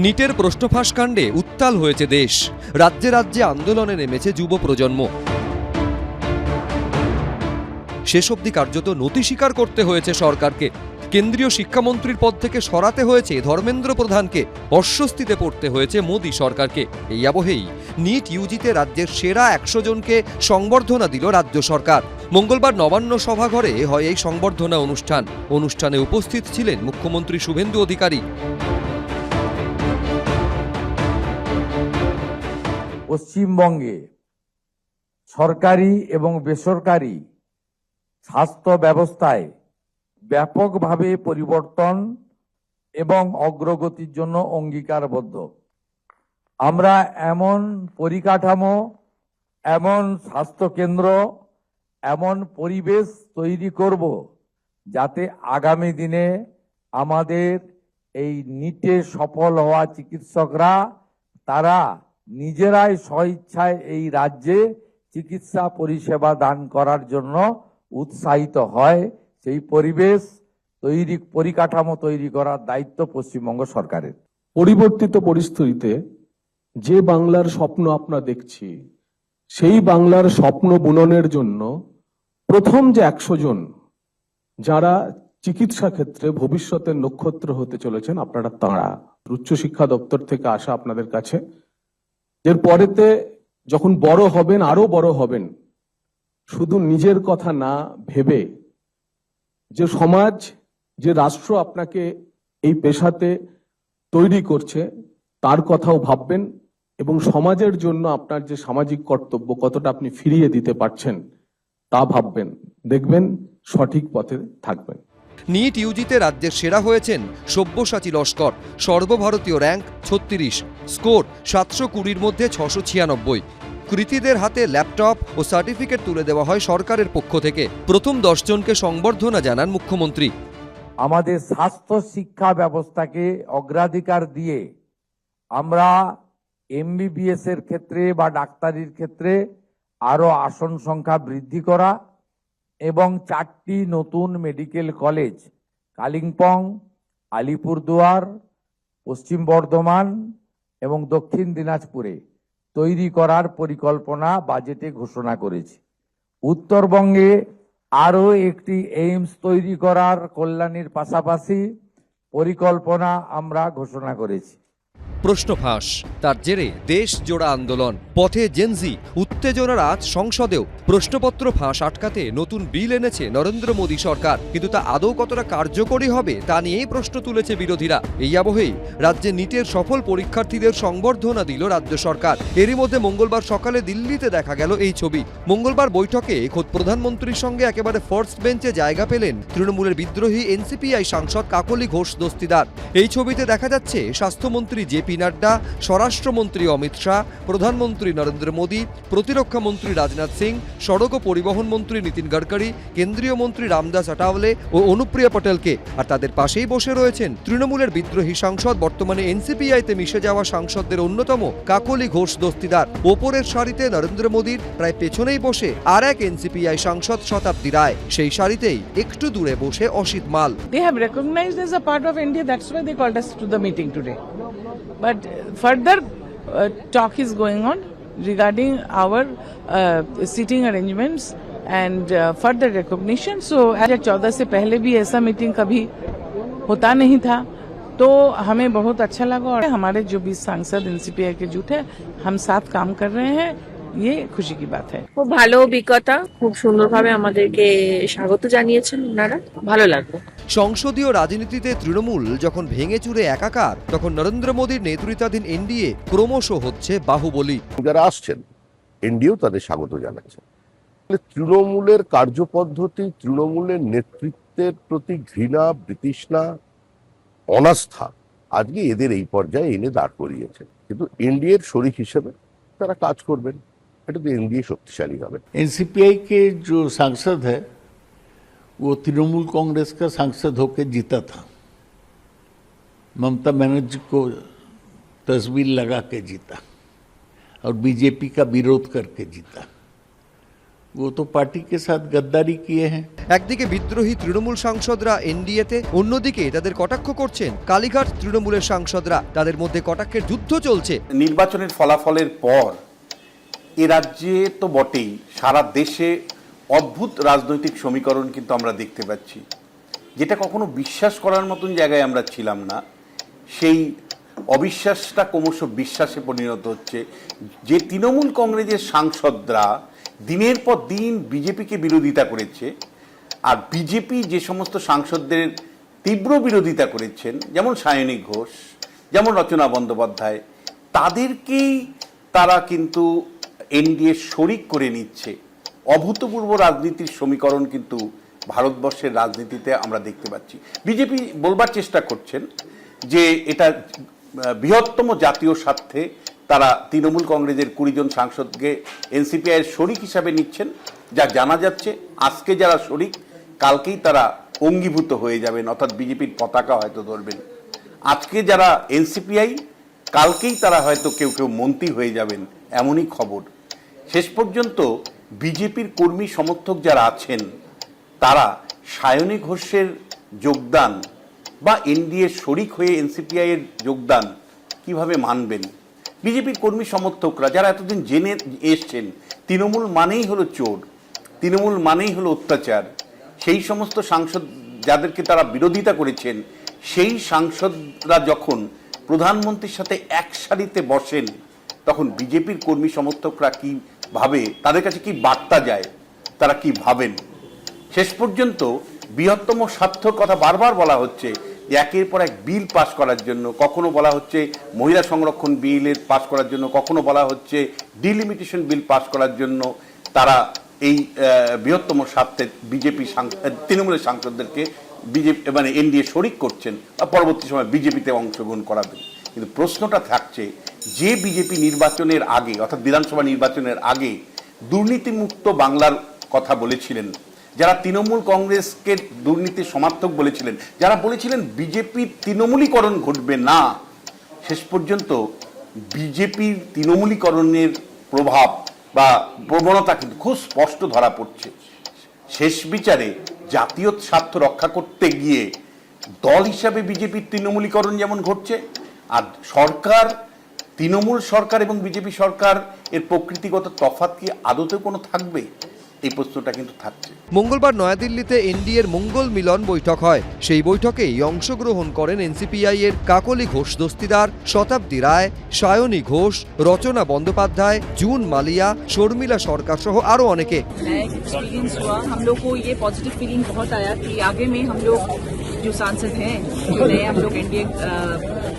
নিটের প্রশ্নফাঁস কাণ্ডে উত্তাল হয়েছে দেশ। রাজ্যে রাজ্যে আন্দোলনে নেমেছে যুব প্রজন্ম। শেষ অবধি কার্যত নতি স্বীকার করতে হয়েছে সরকারকে। কেন্দ্রীয় শিক্ষামন্ত্রীর পদ থেকে সরাতে হয়েছে ধর্মেন্দ্র প্রধানকে, অস্বস্তিতে পড়তে হয়েছে মোদী সরকারকে। এই আবহেই নিট ইউজিতে রাজ্যের সেরা 100 জনকে সংবর্ধনা দিল রাজ্য সরকার। মঙ্গলবার নবান্ন সভাঘরে হয় এই সংবর্ধনা অনুষ্ঠানে উপস্থিত ছিলেন মুখ্যমন্ত্রী শুভেন্দু অধিকারী। পশ্চিমবঙ্গে সরকারি এবং বেসরকারি স্বাস্থ্য ব্যবস্থায় ব্যাপকভাবে পরিবর্তন এবং অগ্রগতির জন্য অঙ্গীকারবদ্ধ। আমরা এমন পরিকাঠামো, এমন স্বাস্থ্যকেন্দ্র, এমন পরিবেশ তৈরি করব যাতে আগামী দিনে আমাদের এই নিটে সফল হওয়া চিকিৎসকরা তারা নিজেরাই স্বইচ্ছায় এই রাজ্যে চিকিৎসা পরিষেবা দান করার জন্য উৎসাহিত হয়। সেই পরিবেশ পরিকাঠামো তৈরি করার দায়িত্ব পশ্চিমবঙ্গ সরকারের। পরিবর্তিত পরিস্থিতিতে যে বাংলার স্বপ্ন আমরা দেখছি, সেই বাংলার স্বপ্ন বুননের জন্য প্রথম যে 100 জন যারা চিকিৎসা ক্ষেত্রে ভবিষ্যতের নক্ষত্র হতে চলেছেন আপনারা তাঁরা। উচ্চশিক্ষা দপ্তর থেকে আসা আপনাদের কাছে, এর পরেতে যখন বড় হবেন, আরো বড় হবেন, শুধু নিজের কথা না ভেবে যে সমাজ, যে রাষ্ট্র আপনাকে এই পেশাতে তৈরি করছে তার কথাও ভাববেন এবং সমাজের জন্য আপনার যে সামাজিক কর্তব্য কতটা আপনি ফিরিয়ে দিতে পারছেন তা ভাববেন। দেখবেন সঠিক পথে থাকবেন। নিট ইউজিতে রাজ্যের সেরা হয়েছেন সব্যসাচী লস্কর। সর্বভারতীয় র্যাঙ্ক 36, স্কোর 720-র মধ্যে 696। কৃতীদের হাতে ল্যাপটপ ও সার্টিফিকেট তুলে দেওয়া হয় সরকারের পক্ষ থেকে। প্রথম 10 জনকে সংবর্ধনা জানান মুখ্যমন্ত্রী। আমাদের স্বাস্থ্য শিক্ষা ব্যবস্থাকে অগ্রাধিকার দিয়ে আমরা এমবিবিএস এর ক্ষেত্রে বা ডাক্তারির ক্ষেত্রে আরো আসন সংখ্যা বৃদ্ধি করা এবং 4টি নতুন মেডিকেল কলেজ কালিম্পং, আলিপুরদুয়ার, পশ্চিম বর্ধমান এবং দক্ষিণ দিনাজপুরে তৈরি করার পরিকল্পনা বাজেটে ঘোষণা করেছি। উত্তরবঙ্গে আরো একটি এইমস তৈরি করার কল্যাণীর পাশাপাশি পরিকল্পনা আমরা ঘোষণা করেছি। প্রশ্ন ফাঁস, তার জেরে দেশ জোড়া আন্দোলন, পথে জেনজি, উত্তেজনার আজ সংসদেও। প্রশ্নপত্র ফাঁস আটকাতে নতুন বিল এনেছে নরেন্দ্র মোদী সরকার, কিন্তু তা আদৌ কতটা কার্যকরী হবে তা নিয়েই প্রশ্ন তুলেছে বিরোধীরা। এই আবহেই রাজ্যে নিটের সফল পরীক্ষার্থীদের সংবর্ধনা দিল রাজ্য সরকার। এরই মধ্যে মঙ্গলবার সকালে দিল্লিতে দেখা গেল এই ছবি। মঙ্গলবার বৈঠকে খোদ প্রধানমন্ত্রীর সঙ্গে একেবারে ফার্স্ট বেঞ্চে জায়গা পেলেন তৃণমূলের বিদ্রোহী এনসিপিআই সাংসদ কাকলি ঘোষ দস্তিদার। এই ছবিতে দেখা যাচ্ছে স্বাস্থ্যমন্ত্রী জেপি নাড্ডা, স্বরাষ্ট্রমন্ত্রী অমিত শাহ, প্রধানমন্ত্রী নরেন্দ্র মোদী, প্রতিরক্ষা মন্ত্রী রাজনাথ সিং, সড়ক ও পরিবহন মন্ত্রী নীতিন গডকরি, কেন্দ্রীয় মন্ত্রী রামদাস আঠাওয়ালে ও অনুপ্রিয়া পটেলকে। আর তাদের পাশেই বসে রয়েছেন তৃণমূলের বিদ্রোহী সাংসদ, বর্তমানে এনসিপিআইতে মিশে যাওয়া সাংসদদের অন্যতম কাকলি ঘোষ দস্তিদার। ওপরের সারিতে নরেন্দ্র মোদীর প্রায় পেছনেই বসে আর এক এনসিপিআই সাংসদ শতাব্দী রায়। সেই সারিতেই একটু দূরে বসে অসিত মাল। They have recognized as a part of India, that's why they called us to the meeting today. But further talk is going on regarding our seating arrangements and further recognition. So 2014 से पहले भी ऐसा meeting कभी होता नहीं था, तो हमें बहुत अच्छा लगा। और हमारे जो 20 सांसद एनसीपीआई के जुट है, हम साथ काम कर रहे हैं, ये खुशी की बात है। খুব ভালো অভিজ্ঞতা, খুব সুন্দরভাবে আমাদেরকে স্বাগত জানিয়েছেন ওনারা, ভালো লাগলো। সংসদীয় রাজনীতিতে তৃণমূল যখন ভেঙে চুরে একাকার, তখন নরেন্দ্র মোদীর নেতৃত্বাধীন এনডিএ ক্রমশ হচ্ছে বাহুবলী। যারা আসছেন এনডিএও তাদের স্বাগত জানাচ্ছে। তৃণমূলের কার্যপদ্ধতি, তৃণমূলের নেতৃত্বের প্রতি ঘৃণা, বিতৃষ্ণা, অনাস্থা আজকে এদের এই পর্যায়ে এনে দাঁড় করিয়েছে। কিন্তু এনডিএর শরিক হিসেবে তারা কাজ করবেন, এটা তো एनडीए शक्तिशाली হবে। एनसीपीआई के जो सांसद है वो तृणमूल कांग्रेस का सांसद होकर जीता था, ममता बनर्जी को तस्वीर लगा के जीता और बीजेपी का विरोध करके जीता। वो तो पार्टी के साथ गद्दारी किए हैं। একদিকে বিদ্রোহী তৃণমূল সাংসদরা এনডিএতে, অন্যদিকে তাদের কটাক্ষ করছেন কালীঘাট তৃণমূলের সাংসদরা। তাদের মধ্যে কটাক্ষের যুদ্ধ চলছে। নির্বাচনের ফলাফলের পর এ রাজ্যে তো বটেই, সারা দেশে অদ্ভুত রাজনৈতিক সমীকরণ কিন্তু আমরা দেখতে পাচ্ছি, যেটা কখনো বিশ্বাস করার মতন জায়গায় আমরা ছিলাম না। সেই অবিশ্বাসটা ক্রমশ বিশ্বাসে পরিণত হচ্ছে। যে তৃণমূল কংগ্রেসের সাংসদরা দিনের পর দিন বিজেপিকে বিরোধিতা করেছে, আর বিজেপি যে সমস্ত সাংসদদের তীব্র বিরোধিতা করেছেন, যেমন সায়নী ঘোষ, যেমন রচনা বন্দ্যোপাধ্যায়, তাদেরকেই তারা কিন্তু এনডিএ শরিক করে নিচ্ছে। অভূতপূর্ব রাজনীতির সমীকরণ কিন্তু ভারতবর্ষের রাজনীতিতে আমরা দেখতে পাচ্ছি। বিজেপি বলবার চেষ্টা করছেন যে এটা বৃহত্তম জাতীয় স্বার্থে তারা তৃণমূল কংগ্রেসের 20 জন সাংসদকে এনসিপিআই এর শরিক হিসাবে নিচ্ছেন। যা জানা যাচ্ছে, আজকে যারা শরিক কালকেই তারা অঙ্গীভূত হয়ে যাবেন, অর্থাৎ বিজেপির পতাকা হয়তো ধরবেন। আজকে যারা এনসিপিআই, কালকেই তারা হয়তো কেউ কেউ মন্ত্রী হয়ে যাবেন, এমনই খবর। শেষ পর্যন্ত বিজেপির কর্মী সমর্থক যারা আছেন তারা সায়নী ঘোষের যোগদান বা এনডিএ শরিক হয়ে এনসিপিআই এর যোগদান কিভাবে মানবেন? বিজেপির কর্মী সমর্থকরা যারা এতদিন জেনে এসছেন তৃণমূল মানেই হলো চোর, তৃণমূল মানেই হলো অত্যাচার, সেই সমস্ত সাংসদ যাদেরকে তারা বিরোধিতা করেছেন, সেই সাংসদরা যখন প্রধানমন্ত্রীর সাথে এক সারিতে বসেন, তখন বিজেপির কর্মী সমর্থকরা কি ভাবে, তাদের কাছে কি বার্তা যায়, তারা কি ভাবেন? শেষ পর্যন্ত বৃহত্তম স্বার্থর কথা বারবার বলা হচ্ছে যে একের পর এক বিল পাস করার জন্য, কখনো বলা হচ্ছে মহিলা সংরক্ষণ বিলের পাস করার জন্য, কখনো বলা হচ্ছে ডিলিমিটেশন বিল পাস করার জন্য তারা এই বৃহত্তম স্বার্থে বিজেপি তৃণমূলের সাংসদদেরকে বিজেপি মানে এনডিএ শরিক করছেন বা পরবর্তী সময় বিজেপিতে অংশগ্রহণ করাবেন। কিন্তু প্রশ্নটা থাকছে, যে বিজেপি নির্বাচনের আগে অর্থাৎ বিধানসভা নির্বাচনের আগে দুর্নীতিমুক্ত বাংলার কথা বলেছিলেন, যারা তৃণমূল কংগ্রেসকে দুর্নীতির সমর্থক বলেছিলেন, যারা বলেছিলেন বিজেপির তৃণমূলীকরণ ঘটবে না, শেষ পর্যন্ত বিজেপির তৃণমূলীকরণের প্রভাব বা প্রবণতা কিন্তু খুব স্পষ্ট ধরা পড়ছে। শেষ বিচারে জাতীয় স্বার্থ রক্ষা করতে গিয়ে দল হিসাবে বিজেপির তৃণমূলীকরণ যেমন ঘটছে, আর সরকার, তৃণমূল সরকার এবং বিজেপি সরকার এর প্রকৃতিগত তফাৎ কি আদতে কোনো থাকবে? এই প্রশ্নটা কিন্তু থাকছে। মঙ্গলবার নয়াদিল্লিতে এনডিএর মঙ্গল মিলন বৈঠক হয়। সেই বৈঠকেই অংশগ্রহণ করেন এনসিপিআই এর কাকলি ঘোষ দস্তিদার, শতাব্দী রায়, সায়নী ঘোষ, রচনা বন্দ্যোপাধ্যায়, জুন মালিয়া, শর্মিলা সরকার সহ আরো অনেকে। एक्सपीरियंस हुआ, हम लोग को ये पॉजिटिव फीलिंग बहुत आया कि आगे में हम लोग जो सांसद हैं, जो नए हम लोग एनडीए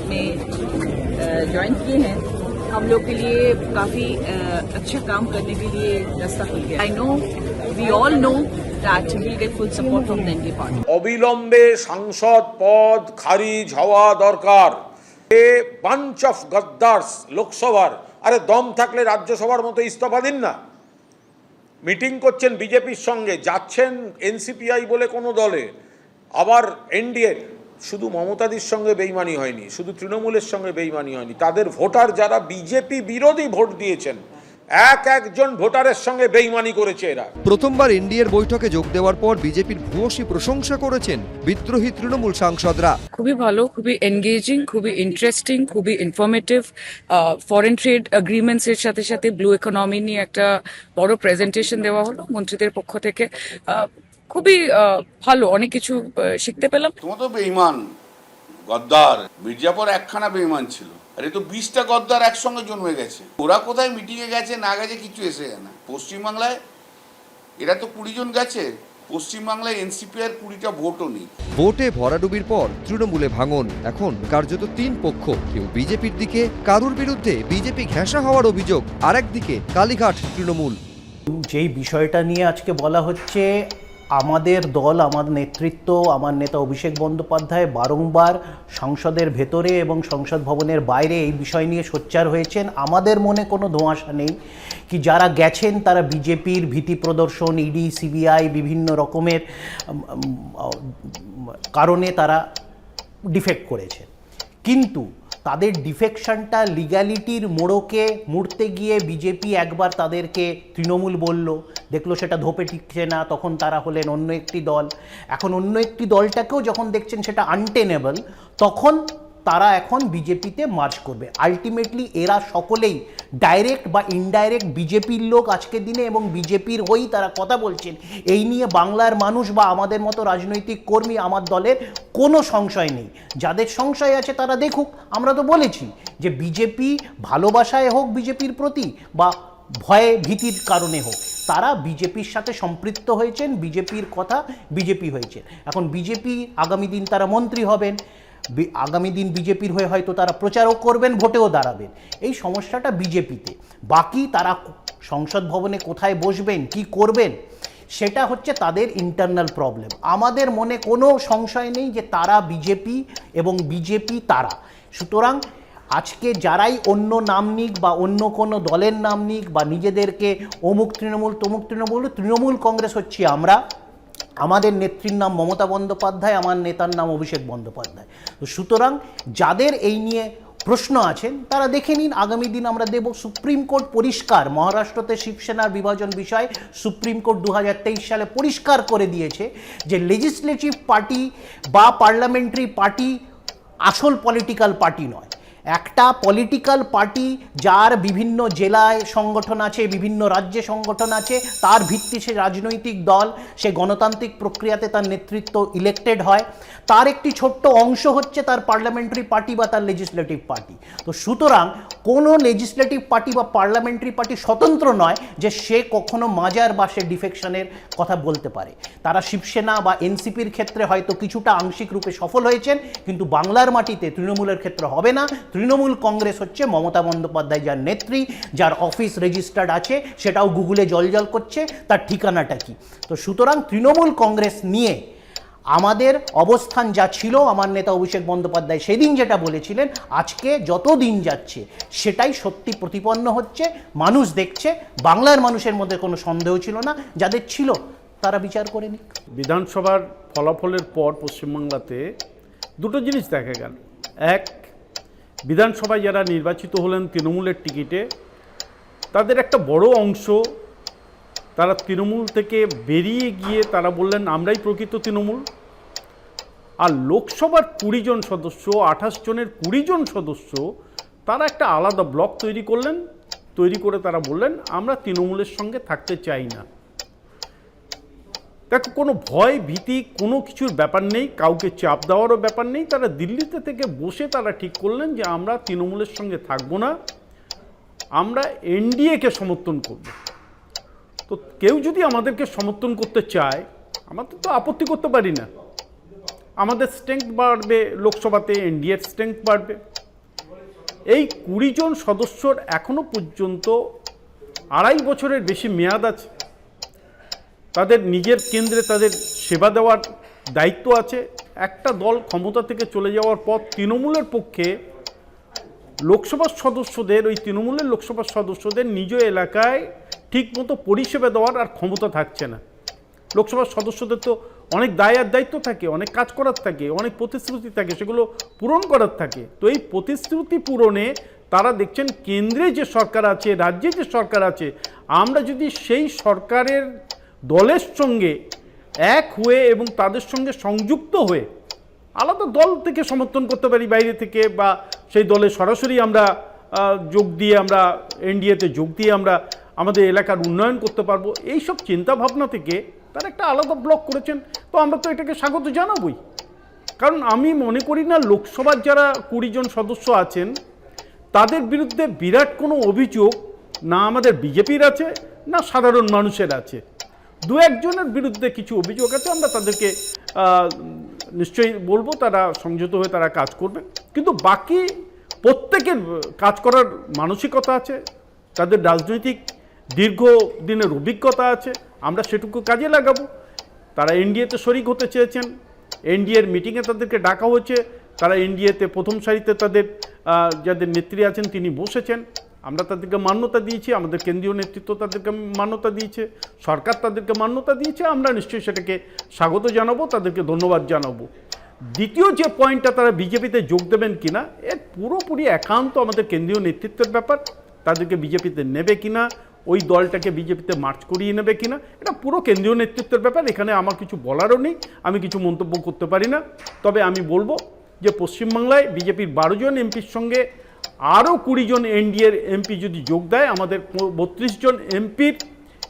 में ज्वाइन किए हैं, हम लोग के लिए काफी अच्छा काम करने के लिए रास्ता खुल गया। I know, we all know that we will get full support from the NDA party. অবিলম্বে সাংসদ পদ খারিজ হওয়া দরকার। এ বাঞ্চ অফ গদ্দার্স লোকসভার, আরে দম থাকলে রাজ্যসভার মতো ইস্তফা দিন না। মিটিং করছেন বিজেপির সঙ্গে, যাচ্ছেন এনসিপিআই বলে কোনো দলে, আবার এনডিএ। শুধু মমতাদির সঙ্গে বেইমানি হয়নি, শুধু তৃণমূলের সঙ্গে বেইমানি হয়নি, তাদের ভোটার যারা বিজেপি বিরোধী ভোট দিয়েছেন, একজন ভোটারের সঙ্গে বেইমানি করেছে এরা। প্রথমবার এনডিএর বৈঠকে যোগ দেওয়ার পর বিজেপির ভূয়সী প্রশংসা করেছেন বিদ্রোহী তৃণমূল সাংসদরা। খুবই ভালো, খুবই এনগেজিং, খুবই ইন্টারেস্টিং, খুবই ইনফরমেটিভ। ফরেন ট্রেড এগ্রিমেন্টস এর সাথে সাথে ব্লু ইকোনমি নিয়ে একটা বড় প্রেজেন্টেশন দেওয়া হলো মন্ত্রীদের পক্ষ থেকে। খুবই ভালো, অনেক কিছু শিখতে পেলাম। তোমার তো বেঈমান গদ্দার, মির্জাপুর একখানা বেঈমান ছিল, আর এই তো 20টা গদ্দার একসঙ্গে জন্মে গেছে। ওরা কোথায় মিটিংয়ে গেছে না গেছে কিছু এসে যায় না। পশ্চিমবাংলায় এরা তো 20 জন গেছে, পশ্চিমবাংলায় এনসিপিআর 20টা ভোটও নেই। ভোটে ভরাডুবির পর তৃণমূলে ভাঙন। এখন কার্যত 3 পক্ষ, কেউ বিজেপির দিকে, কারুর বিরুদ্ধে বিজেপি ঘেঁষা হওয়ার অভিযোগ, আর একদিকে কালীঘাট তৃণমূল। যেই বিষয়টা নিয়ে আজকে বলা হচ্ছে, আমাদের দল, আমার নেতৃত্ব, আমার নেতা অভিষেক বন্দ্যোপাধ্যায় বারংবার সংসদের ভেতরে এবং সংসদ ভবনের বাইরে এই বিষয় নিয়ে সোচ্চার হয়েছেন। আমাদের মনে কোনো ধোঁয়াশা নেই কি যারা গেছেন তারা বিজেপির ভীতি প্রদর্শন, ইডি, সিবিআই বিভিন্ন রকমের কারণে তারা ডিফেক্ট করেছে। কিন্তু তাদের ডিফেকশনটা লিগ্যালিটির মোড়কে মুড়তে গিয়ে বিজেপি একবার তাদেরকে তৃণমূল বলল, দেখলো সেটা ধোপে টিকছে না, তখন তারা হলেন অন্য একটি দল। এখন অন্য একটি দলটাকেও যখন দেখছেন সেটা আনটেনেবল, তখন তারা এখন বিজেপিতে মার্চ করবে। আলটিমেটলি এরা সকলেই ডাইরেক্ট বা ইনডাইরেক্ট বিজেপির লোক আজকের দিনে, এবং বিজেপির হয়েই তারা কথা বলছেন। এই নিয়ে বাংলার মানুষ বা আমাদের মতো রাজনৈতিক কর্মী, আমার দলের কোনো সংশয় নেই। যাদের সংশয় আছে তারা দেখুক। আমরা তো বলেছি যে বিজেপি ভালোবাসায় হোক বিজেপির প্রতি বা ভয়ে ভীতির কারণে হোক, তারা বিজেপির সাথে সম্পৃক্ত হয়েছেন, বিজেপির কথা বিজেপি হয়েছে। এখন বিজেপি আগামী দিন তারা মন্ত্রী হবেন, আগামী দিন বিজেপির হয়ে হয়তো তারা প্রচারও করবেন, ভোটেও দাঁড়াবেন। এই সমস্যাটা বিজেপিতে। বাকি তারা সংসদ ভবনে কোথায় বসবেন, কি করবেন, সেটা হচ্ছে তাদের ইন্টারনাল প্রবলেম। আমাদের মনে কোনো সংশয় নেই যে তারা বিজেপি এবং বিজেপি তারা। সুতরাং আজকে যারাই অন্য নাম নিক বা অন্য কোনো দলের নাম নিক বা নিজেদেরকে অমুক তৃণমূল তমুক তৃণমূল, তৃণমূল কংগ্রেস হচ্ছি আমরা। আমাদের নেত্রীর নাম মমতা বন্দ্যোপাধ্যায়, আমার নেতার নাম অভিষেক বন্দ্যোপাধ্যায়। তো সুতরাং যাদের এই নিয়ে প্রশ্ন আছেন তারা দেখে নিন, আগামী দিন আমরা দেব। সুপ্রিম কোর্ট পরিষ্কার, মহারাষ্ট্রতে শিবসেনার বিভাজন বিষয় সুপ্রিম কোর্ট 2023 সালে পরিষ্কার করে দিয়েছে যে লেজিসলেটিভ পার্টি বা পার্লামেন্টারি পার্টি আসল পলিটিক্যাল পার্টি নয়। একটা পলিটিক্যাল পার্টি যার বিভিন্ন জেলায় সংগঠন আছে, বিভিন্ন রাজ্যে সংগঠন আছে, তার ভিত্তি সে রাজনৈতিক দল, সে গণতান্ত্রিক প্রক্রিয়াতে তার নেতৃত্ব ইলেক্টেড হয়। তার একটি ছোট্ট অংশ হচ্ছে তার পার্লামেন্টারি পার্টি বা তার লেজিসলেটিভ পার্টি। তো সুতরাং কোনো লেজিসলেটিভ পার্টি বা পার্লামেন্টারি পার্টি স্বতন্ত্র নয় যে সে কখনো মাজার বা সে ডিফেকশনের কথা বলতে পারে। তারা শিবসেনা বা এনসিপির ক্ষেত্রে হয়তো কিছুটা আংশিক রূপে সফল হয়েছেন, কিন্তু বাংলার মাটিতে তৃণমূলের ক্ষেত্রে হবে না। তৃণমূল কংগ্রেস হচ্ছে মমতা বন্দ্যোপাধ্যায় যার নেত্রী, যার অফিস রেজিস্টার্ড আছে, সেটাও গুগলে জলজল করছে, তার ঠিকানাটা কি। তো সুতরাং তৃণমূল কংগ্রেস নিয়ে আমাদের অবস্থান যা ছিল, আমার নেতা অভিষেক বন্দ্যোপাধ্যায় সেদিন যেটা বলেছিলেন, আজকে যত দিন যাচ্ছে সেটাই সত্যি প্রতিপন্ন হচ্ছে। মানুষ দেখছে, বাংলার মানুষের মধ্যে কোনো সন্দেহ ছিল না, যাদের ছিল তারা বিচার করে নিক। বিধানসভার ফলাফলের পর পশ্চিমবাংলাতে দুটো জিনিস দেখা গেল। এক, বিধানসভায় যারা নির্বাচিত হলেন তৃণমূলের টিকিটে, তাদের একটা বড় অংশ তারা তৃণমূল থেকে বেরিয়ে গিয়ে তারা বললেন আমরাই প্রকৃত তৃণমূল। আর লোকসভার 20 জন সদস্য, 28 জনের 20 জন সদস্য তারা একটা আলাদা ব্লক তৈরি করলেন। তৈরি করে তারা বললেন আমরা তৃণমূলের সঙ্গে থাকতে চাই না। দেখো, কোনো ভয় ভীতি কোনো কিছুর ব্যাপার নেই, কাউকে চাপ দেওয়ারও ব্যাপার নেই। তারা দিল্লিতে থেকে বসে তারা ঠিক করলেন যে আমরা তৃণমূলের সঙ্গে থাকবো না, আমরা এনডিএকে সমর্থন করব। তো কেউ যদি আমাদেরকে সমর্থন করতে চায়, আমাদের তো আপত্তি করতে পারি না। আমাদের স্ট্রেংথ বাড়বে, লোকসভাতে এনডিএর স্ট্রেংথ বাড়বে। এই 20 জন সদস্যর এখনো পর্যন্ত 2.5 বছরের বেশি মেয়াদ আছে। তাদের নিজের কেন্দ্রে তাদের সেবা দেওয়ার দায়িত্ব আছে। একটা দল ক্ষমতা থেকে চলে যাওয়ার পর তৃণমূলের পক্ষে লোকসভার সদস্যদের, ওই তৃণমূলের লোকসভার সদস্যদের নিজ এলাকায় ঠিকমতো পরিষেবা দেওয়ার আর ক্ষমতা থাকছে না। লোকসভার সদস্যদের তো অনেক দায় আর দায়িত্ব থাকে, অনেক কাজ করার থাকে, অনেক প্রতিশ্রুতি থাকে, সেগুলো পূরণ করার থাকে। তো এই প্রতিশ্রুতি পূরণে তারা দেখছেন কেন্দ্রে যে সরকার আছে, রাজ্যে যে সরকার আছে, আমরা যদি সেই সরকারের দলের সঙ্গে এক হয়ে এবং তাদের সঙ্গে সংযুক্ত হয়ে আলাদা দল থেকে সমর্থন করতে পারি বাইরে থেকে, বা সেই দলে সরাসরি আমরা যোগ দিয়ে, আমরা এনডিএতে যোগ দিয়ে আমরা আমাদের এলাকার উন্নয়ন করতে পারবো, এইসব চিন্তাভাবনা থেকে তারা একটা আলাদা ব্লক করেছেন। তো আমরা তো এটাকে স্বাগত জানাবই। কারণ আমি মনে করি না লোকসভার যারা 20 জন সদস্য আছেন তাদের বিরুদ্ধে বিরাট কোনো অভিযোগ না আমাদের বিজেপির আছে, না সাধারণ মানুষের আছে। 2-1 জনের বিরুদ্ধে কিছু অভিযোগ আছে, আমরা তাদেরকে নিশ্চয়ই বলবো তারা সংযত হয়ে তারা কাজ করবে। কিন্তু বাকি প্রত্যেকের কাজ করার মানসিকতা আছে, তাদের রাজনৈতিক দীর্ঘদিনের অভিজ্ঞতা আছে, আমরা সেটুকু কাজে লাগাবো। তারা এনডিএতে শরিক হতে চেয়েছেন, এনডিএর মিটিংয়ে তাদেরকে ডাকা হয়েছে, তারা এনডিএতে প্রথম সারিতে তাদের যাদের নেত্রী আছেন তিনি বসেছেন। আমরা তাদেরকে মান্যতা দিয়েছি, আমাদের কেন্দ্রীয় নেতৃত্ব তাদেরকে মান্যতা দিয়েছে, সরকার তাদেরকে মান্যতা দিয়েছে। আমরা নিশ্চয়ই সেটাকে স্বাগত জানাবো, তাদেরকে ধন্যবাদ জানাবো। দ্বিতীয় যে পয়েন্টটা, তারা বিজেপিতে যোগ দেবেন কিনা, এর পুরোপুরি একান্ত আমাদের কেন্দ্রীয় নেতৃত্বের ব্যাপার। তাদেরকে বিজেপিতে নেবে কিনা, ওই দলটাকে বিজেপিতে মার্চ করিয়ে নেবে কিনা, এটা পুরো কেন্দ্রীয় নেতৃত্বের ব্যাপার। এখানে আমার কিছু বলারও নেই, আমি কিছু মন্তব্য করতে পারি না। তবে আমি বলবো যে পশ্চিমবাংলায় বিজেপির 12 জন এমপির সঙ্গে আরও 20 জন এনডিএর এমপি যদি যোগ দেয়, আমাদের 32 জন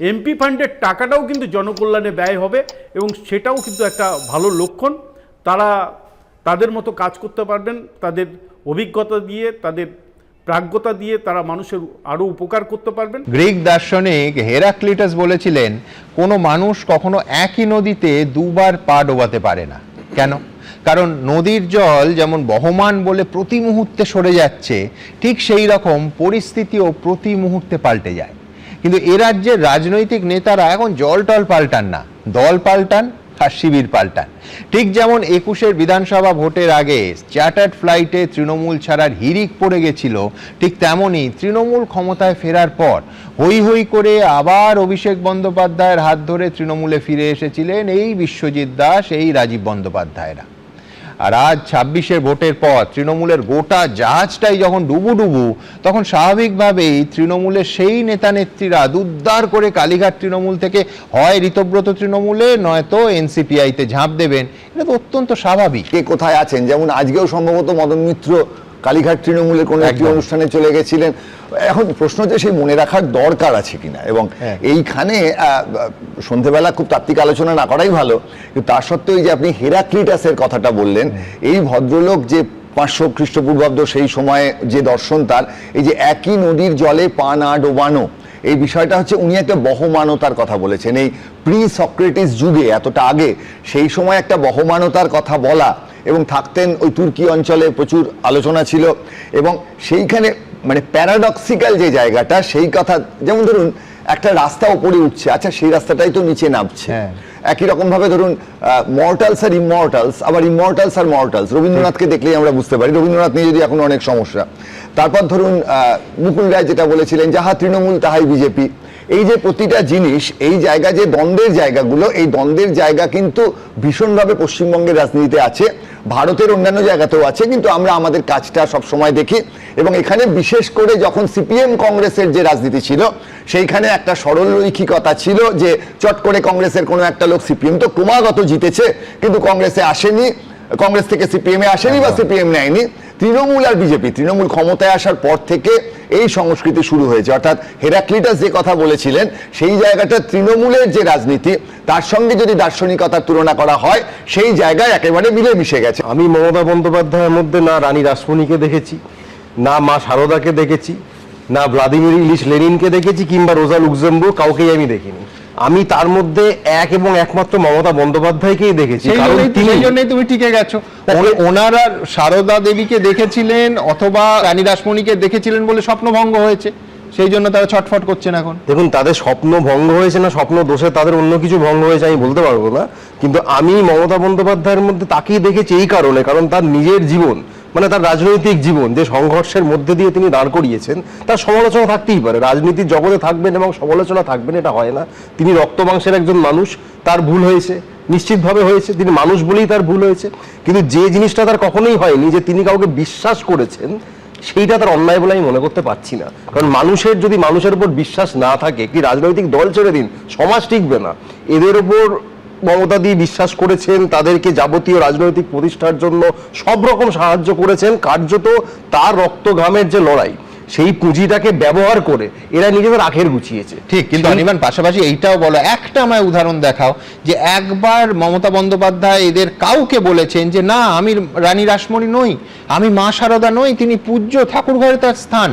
এমপি ফান্ডের টাকাটাও কিন্তু জনকল্যাণে ব্যয় হবে, এবং সেটাও কিন্তু একটা ভালো লক্ষণ। তারা তাদের মতো কাজ করতে পারবেন, তাদের অভিজ্ঞতা দিয়ে, তাদের প্রাজ্ঞতা দিয়ে তারা মানুষের আরও উপকার করতে পারবেন। গ্রিক দার্শনিক হেরাক্লিটাস বলেছিলেন, কোনো মানুষ কখনো একই নদীতে দুবার পা ডোবাতে পারে না। কেন? কারণ নদীর জল যেমন বহমান বলে প্রতি মুহূর্তে সরে যাচ্ছে, ঠিক সেই রকম পরিস্থিতিও প্রতি মুহূর্তে পাল্টে যায়। কিন্তু এ রাজ্যের রাজনৈতিক নেতারা এখন জল টল পাল্টান না, দল পাল্টান আর শিবির পাল্টান। ঠিক যেমন 21-এর বিধানসভা ভোটের আগে চার্টার্ড ফ্লাইটে তৃণমূল ছাড়ার হিড়িক পড়ে গেছিল, ঠিক তেমনই তৃণমূল ক্ষমতায় ফেরার পর হই হই করে আবার অভিষেক বন্দ্যোপাধ্যায়ের হাত ধরে তৃণমূলে ফিরে এসেছিলেন এই বিশ্বজিৎ দাস, এই রাজীব বন্দ্যোপাধ্যায়রা। আর আজ 26-এর ভোটের পর তৃণমূলের গোটা জাহাজটাই যখন ডুবু, তখন স্বাভাবিকভাবেই তৃণমূলের সেই নেতা নেত্রীরা দুদ্দার করে কালীঘাট তৃণমূল থেকে হয় ঋতব্রত তৃণমূলে, নয়তো এনসিপিআইতে ঝাঁপ দেবেন। এটা তো অত্যন্ত স্বাভাবিক। কে কোথায় আছেন, যেমন আজকেও সম্ভবত মদন মিত্র কালীঘাট তৃণমূলের কোনো একটি অনুষ্ঠানে চলে গেছিলেন। এখন প্রশ্ন হচ্ছে সেই মনে রাখার দরকার আছে কিনা, এবং এইখানে সন্ধ্যেবেলা খুব তাত্ত্বিক আলোচনা না করাই ভালো। কিন্তু তার সত্ত্বেও যে আপনি হেরাক্লিটাসের কথাটা বললেন, এই ভদ্রলোক যে 500 খ্রিস্টপূর্বাব্দ সেই সময়ে যে দর্শন তার, এই যে একই নদীর জলে পা না ডোবানো, এই বিষয়টা হচ্ছে উনি একটা বহমানতার কথা বলেছেন। এই প্রি সক্রেটিস যুগে, এতটা আগে, সেই সময় একটা বহমানতার কথা বলা, এবং থাকতেন ওই তুর্কি অঞ্চলে, প্রচুর আলোচনা ছিল। এবং সেইখানে মানে প্যারাডক্সিক্যাল যে জায়গাটা, সেই কথা, যেমন ধরুন একটা রাস্তা উপরে উঠছে, আচ্ছা সেই রাস্তাটাই তো নিচে নামছে। একই রকম ভাবে ধরুন মর্টালস আর ইমর্টালস, আবার ইমর্টালস আর মর্টালস, রবীন্দ্রনাথকে দেখলেই আমরা বুঝতে পারি। রবীন্দ্রনাথ নিয়ে যদি এখন অনেক সমস্যা। তারপর ধরুন মুকুল রায় যেটা বলেছিলেন, যাহা তৃণমূল তাহাই বিজেপি। এই যে প্রতিটা জিনিস, এই জায়গা যে দ্বন্দ্বের জায়গাগুলো, এই দ্বন্দ্বের জায়গা কিন্তু ভীষণভাবে পশ্চিমবঙ্গের রাজনীতিতে আছে, ভারতের অন্যান্য জায়গাতেও আছে, কিন্তু আমরা আমাদের কাজটা সবসময় দেখি। এবং এখানে বিশেষ করে যখন সিপিএম কংগ্রেসের যে রাজনীতি ছিল, সেইখানে একটা সরল রৈখিকতা ছিল যে চট করে কংগ্রেসের কোনো একটা লোক, সিপিএম তো ক্রমাগত জিতেছে কিন্তু কংগ্রেসে আসেনি, কংগ্রেস থেকে সিপিএম এ আসেনি বা সিপিএম নেয়নি। তৃণমূল আর বিজেপি, তৃণমূল ক্ষমতায় আসার পর থেকে এই সংস্কৃতি শুরু হয়েছে। অর্থাৎ হেরাক্লিটাস যে কথা বলেছিলেন, সেই জায়গাটা তৃণমূলের যে রাজনীতি, তার সঙ্গে যদি দার্শনিকতার তুলনা করা হয়, সেই জায়গায় একেবারে মিলে মিশে গেছে। আমি মমতা বন্দ্যোপাধ্যায়ের মধ্যে না রানী রাসমণিকে দেখেছি, না মা শারদাকে দেখেছি, না ভ্লাদিমির ইলিশ লেনিনকে দেখেছি, কিংবা রোজা লুক্সেমবুর্গ, কাউকেই আমি দেখিনি। আমি তার মধ্যে এক এবং একমাত্র মমতা বন্দ্যোপাধ্যায়কেই দেখেছি। সেই জন্যই তুমি টিকে গেছো। ওনারা সারদা দেবীকে দেখেছিলেন অথবা রানী রাসমণিকে দেখেছিলেন বলে স্বপ্নভঙ্গ হয়েছে, সেই জন্য তারা ছটফট করছেন এখন। দেখুন, তাদের স্বপ্ন ভঙ্গ হয়েছে না স্বপ্ন দোষে তাদের অন্য কিছু ভঙ্গ হয়েছে আমি বলতে পারবো না, কিন্তু আমি মমতা বন্দ্যোপাধ্যায়ের মধ্যে তাকেই দেখেছি এই কারণে, কারণ তার নিজের জীবন, মানে তার রাজনৈতিক জীবন যে সংঘর্ষের মধ্যে দিয়ে তিনি দাঁড় করিয়েছেন, তার সমালোচনা থাকতেই পারে। রাজনীতির জগতে থাকবেন এবং সমালোচনা থাকবেন, এটা হয় না। তিনি রক্ত মাংসের একজন মানুষ, তার ভুল হয়েছে, নিশ্চিতভাবে হয়েছে, তিনি মানুষ বলেই তার ভুল হয়েছে। কিন্তু যে জিনিসটা তার কখনোই হয়নি, যে তিনি কাউকে বিশ্বাস করেছেন, সেইটা তার অন্যায় বলে আমি মনে করতে পারছি না। কারণ মানুষের যদি মানুষের উপর বিশ্বাস না থাকে, একটি রাজনৈতিক দল ছেড়ে দিন, সমাজ টিকবে না। এদের উপর মমতা দিয়ে বিশ্বাস করেছেন, তাদেরকে যাবতীয় রাজনৈতিক প্রতিষ্ঠার জন্য সব রকম সাহায্য করেছেন, কার্যত তার রক্ত ঘামের যে লড়াই, সেই পুঁজিটাকে ব্যবহার করে এরা নিজেদের আখের গুছিয়েছে। ঠিক, কিন্তু অনির্বাণ পাশাপাশি এইটাও বলো, একটা আমায় উদাহরণ দেখাও যে একবার মমতা বন্দ্যোপাধ্যায় এদের কাউকে বলেছেন যে না আমি রানী রাসমণি নই, আমি মা শারদা নই, তিনি পূজ্য, ঠাকুর ঘরে তার স্থান,